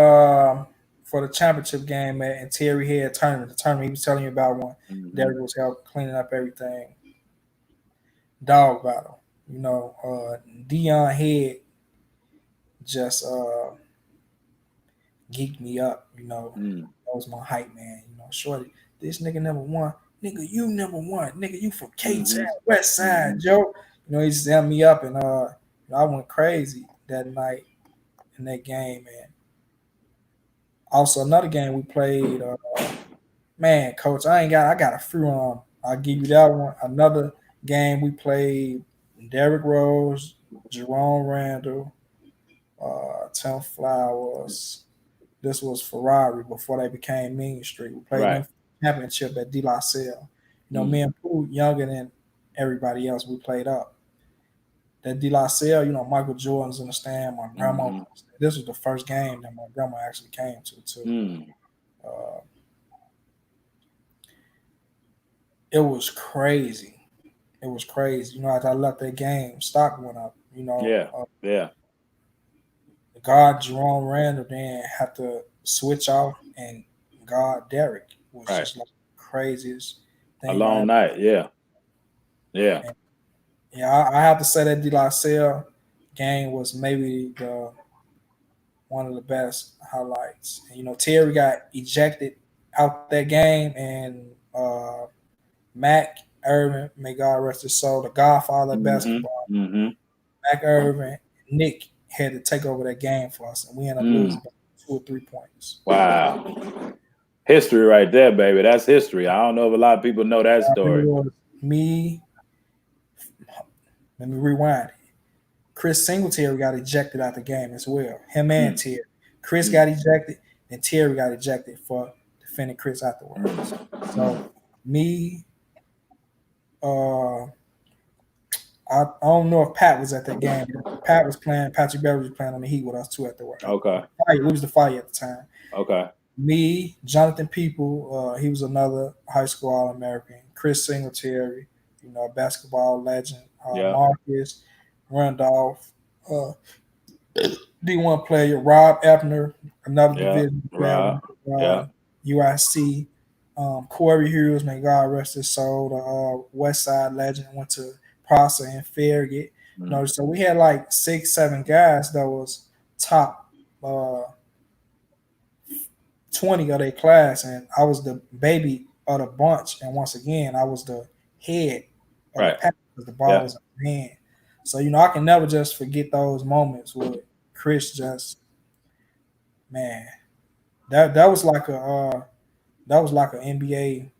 for the championship game at Terry Head tournament. The tournament he was telling you about when Derek was helping cleaning up everything. Dog battle. Dion Head just geeked me up. That was my hype man. Shorty, this nigga never won. Nigga, you never won. Nigga, you from K-Town, West Side, Joe. He set me up, and I went crazy that night in that game, man. Also, another game we played, man, coach, I got a free run. I'll give you that one. Another game we played, Derrick Rose, Jerome Randall, Tim Flowers. This was Ferrari before they became Mean Street. We played them championship at De La Salle. Me and Pooh, younger than everybody else, we played up. That De La Salle, Michael Jordan's in the stand. My grandma. This was the first game that my grandma actually came to too. It was crazy. As I left that game, stock went up. The guard Jerome Randall then had to switch off and guard Derek was just like the craziest thing. A long night, yeah. And, I have to say that De La Salle game was maybe one of the best highlights. And, Terry got ejected out that game, and Mac Irvin, may God rest his soul, the godfather of basketball, Mac Irvin, Nick had to take over that game for us, and we ended up losing by 2 or 3 points. Wow. History right there, baby. That's history. I don't know if a lot of people know that story. It was me, Let me rewind it. Chris Singletary got ejected out the game as well. Him and Terry. Chris got ejected, and Terry got ejected for defending Chris afterwards. So me, I don't know if Pat was at that game. Pat was playing. Patrick Beverly was playing on the Heat with us too at the work. Okay. We was the Fire at the time. Okay. Me, Jonathan People, he was another high school All-American. Chris Singletary, basketball legend. Marcus Randolph, D1 player. Rob Ebner, another division player. UIC. Corey Hughes, may God rest his soul, the West Side legend, went to Prosser and Farragut. So we had like 6-7 guys that was top 20 of their class, and I was the baby of the bunch. And once again, I was the head of the pack because the ball was in my hand. So I can never just forget those moments with Chris. Just man, that was like an NBA,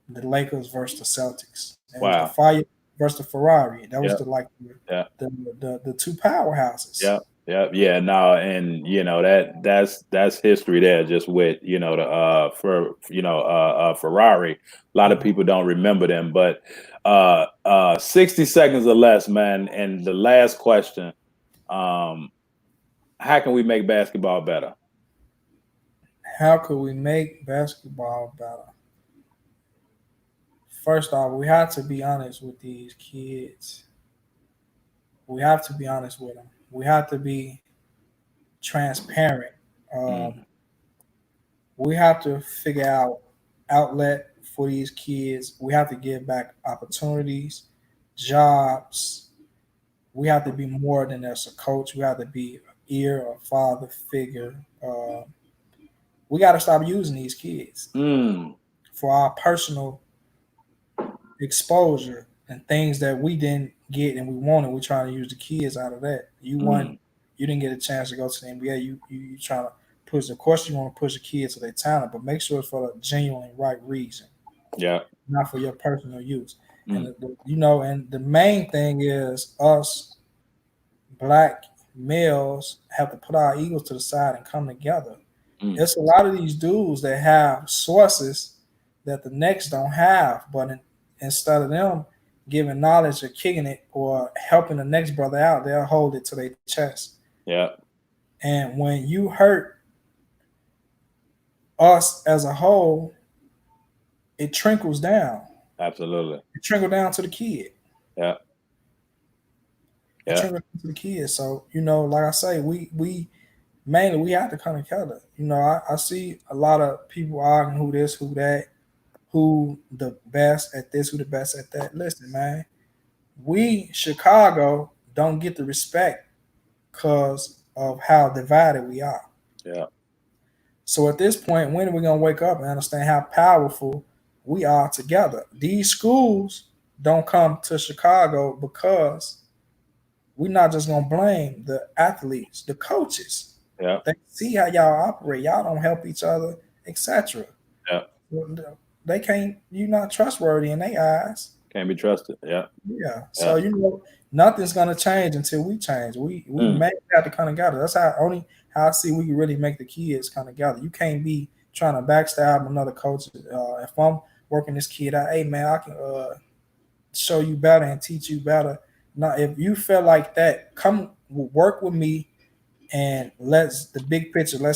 the Lakers versus the Celtics. It was the Fire versus the Ferrari. That was the two powerhouses. Yeah. No, and that's history there. Just with Ferrari. A lot of people don't remember them, but 60 seconds or less, man. And the last question: how can we make basketball better? How could we make basketball better? First off, we have to be honest with these kids. We have to be honest with them. We have to be transparent. We have to figure out outlet for these kids. We have to give back opportunities, jobs. We have to be more than just a coach. We have to be an ear, a father figure. We got to stop using these kids for our personal exposure and things that we didn't get and we wanted. We're trying to use the kids out of that. You didn't get a chance to go to the NBA. You trying to push. Of course, you want to push the kids to their talent, but make sure it's for a genuine right reason. Yeah, not for your personal use. And and the main thing is us black males have to put our egos to the side and come together. It's a lot of these dudes that have sources that the next don't have, but instead of them giving knowledge or kicking it or helping the next brother out, they'll hold it to their chest. Yeah. And when you hurt us as a whole, it trickles down. Absolutely. It trickles down to the kid. Yeah. It trickles down to the kid. So, like I say, we mainly we have to come together. I see a lot of people arguing who this, who that, who the best at this, who the best at that. Listen, man, we Chicago don't get the respect because of how divided we are. Yeah. So at this point, when are we gonna wake up and understand how powerful we are together? These schools don't come to Chicago because we're not just gonna blame the athletes, the coaches. Yeah. They see how y'all operate. Y'all don't help each other, etc. Yeah. They can't. You're not trustworthy in their eyes. Can't be trusted. Yeah. Yeah. So nothing's gonna change until we change. We may have to come together. That's how I see we can really make the kids come together. You can't be trying to backstab another coach. If I'm working this kid out, hey man, I can show you better and teach you better. Now, if you feel like that, come work with me. And let's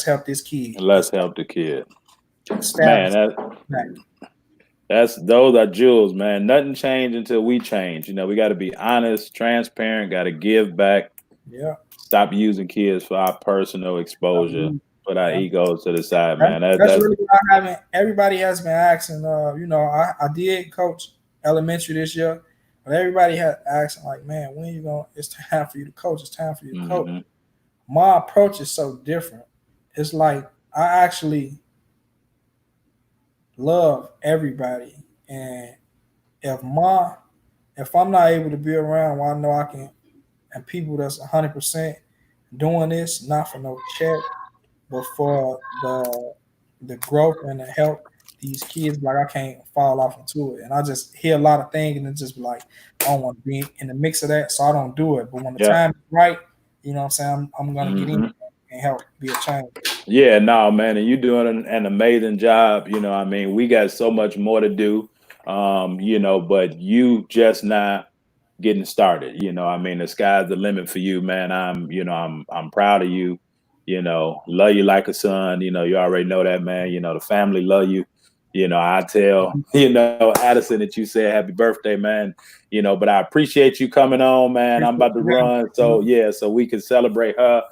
help this kid. Let's help the kid. Man, those are jewels, man. Nothing changed until we change. We got to be honest, transparent, got to give back. Yeah. Stop using kids for our personal exposure. Put our egos to the side, man. That's really what everybody has been asking. I did coach elementary this year, but everybody had asking like, man, when you going? It's time for you to coach. It's time for you to coach. My approach is so different. It's like I actually love everybody, and if I'm not able to be around, I know I can, and people that's 100% doing this, not for no check, but for the growth and the help these kids like I can't fall off into it, and I just hear a lot of things and it's just like I don't want to be in the mix of that, so I don't do it. But when the Yeah. time is right, you know what I'm saying, I'm gonna get in and help be a change. Yeah, no, man, and you're doing an amazing job. You know, I mean, we got so much more to do, you know, but you just not getting started. You know, I mean, the sky's the limit for you, man. I'm proud of you. You know, love you like a son. You know, you already know that, man. You know, the family love you. You know, I tell, you know, Addison that you said happy birthday, man. You know, but I appreciate you coming on, man. I'm about to run. So yeah, so we can celebrate her.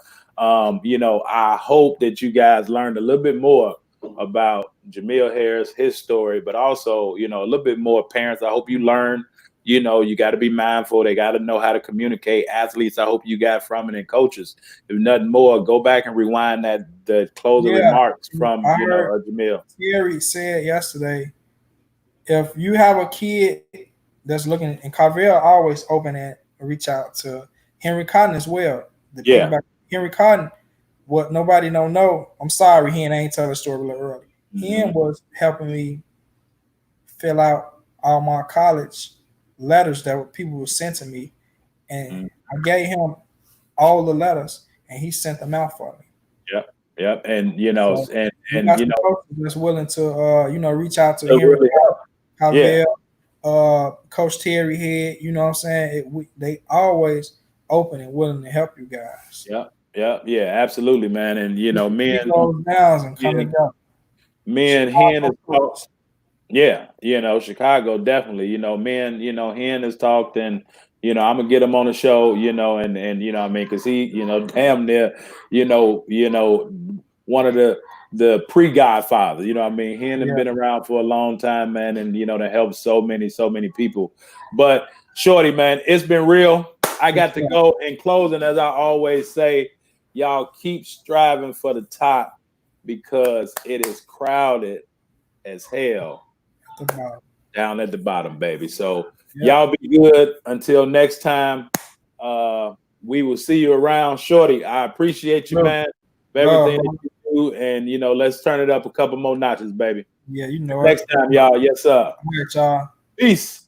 You know, I hope that you guys learned a little bit more about Jamill Harris, his story, but also, you know, a little bit more parents. I hope you learn, you know, you got to be mindful. They got to know how to communicate. Athletes, I hope you got from it, and coaches. If nothing more, go back and rewind the closing remarks from, I you know, Jamill. Thierry said yesterday, if you have a kid that's looking, and Karvell always open and reach out to Henry Cotton as well. The quarterback, Henry Cotton, what nobody don't know, I'm sorry, he ain't tell the story a little early. He was helping me fill out all my college letters that people were sent to me, and I gave him all the letters, and he sent them out for me. Yep, and you know, So, and you know, coaches that's willing to you know, reach out to Henry really Karvell, Coach Terry Head. You know what I'm saying? They always open and willing to help you guys. Yeah, absolutely, man. And you know, men goes down and come together. Men, Hen has talked. Yeah, you know, Chicago definitely. You know, men, you know, Hen has talked, and you know, I'm gonna get him on the show. You know, and you know, I mean, because he, you know, damn near, you know, one of the pre-Godfather. You know, what I mean, Hen has been around for a long time, man, and you know, to help so many people. But Shorty, man, it's been real. I got to go. In closing, as I always say, y'all keep striving for the top because it is crowded as hell down at the bottom, baby. So y'all be good until next time. We will see you around. Shorty, I appreciate you, man, for everything that you do. And you know, let's turn it up a couple more notches, baby. Yeah, you know. Next time, y'all. Yes, sir. All right, y'all. Peace.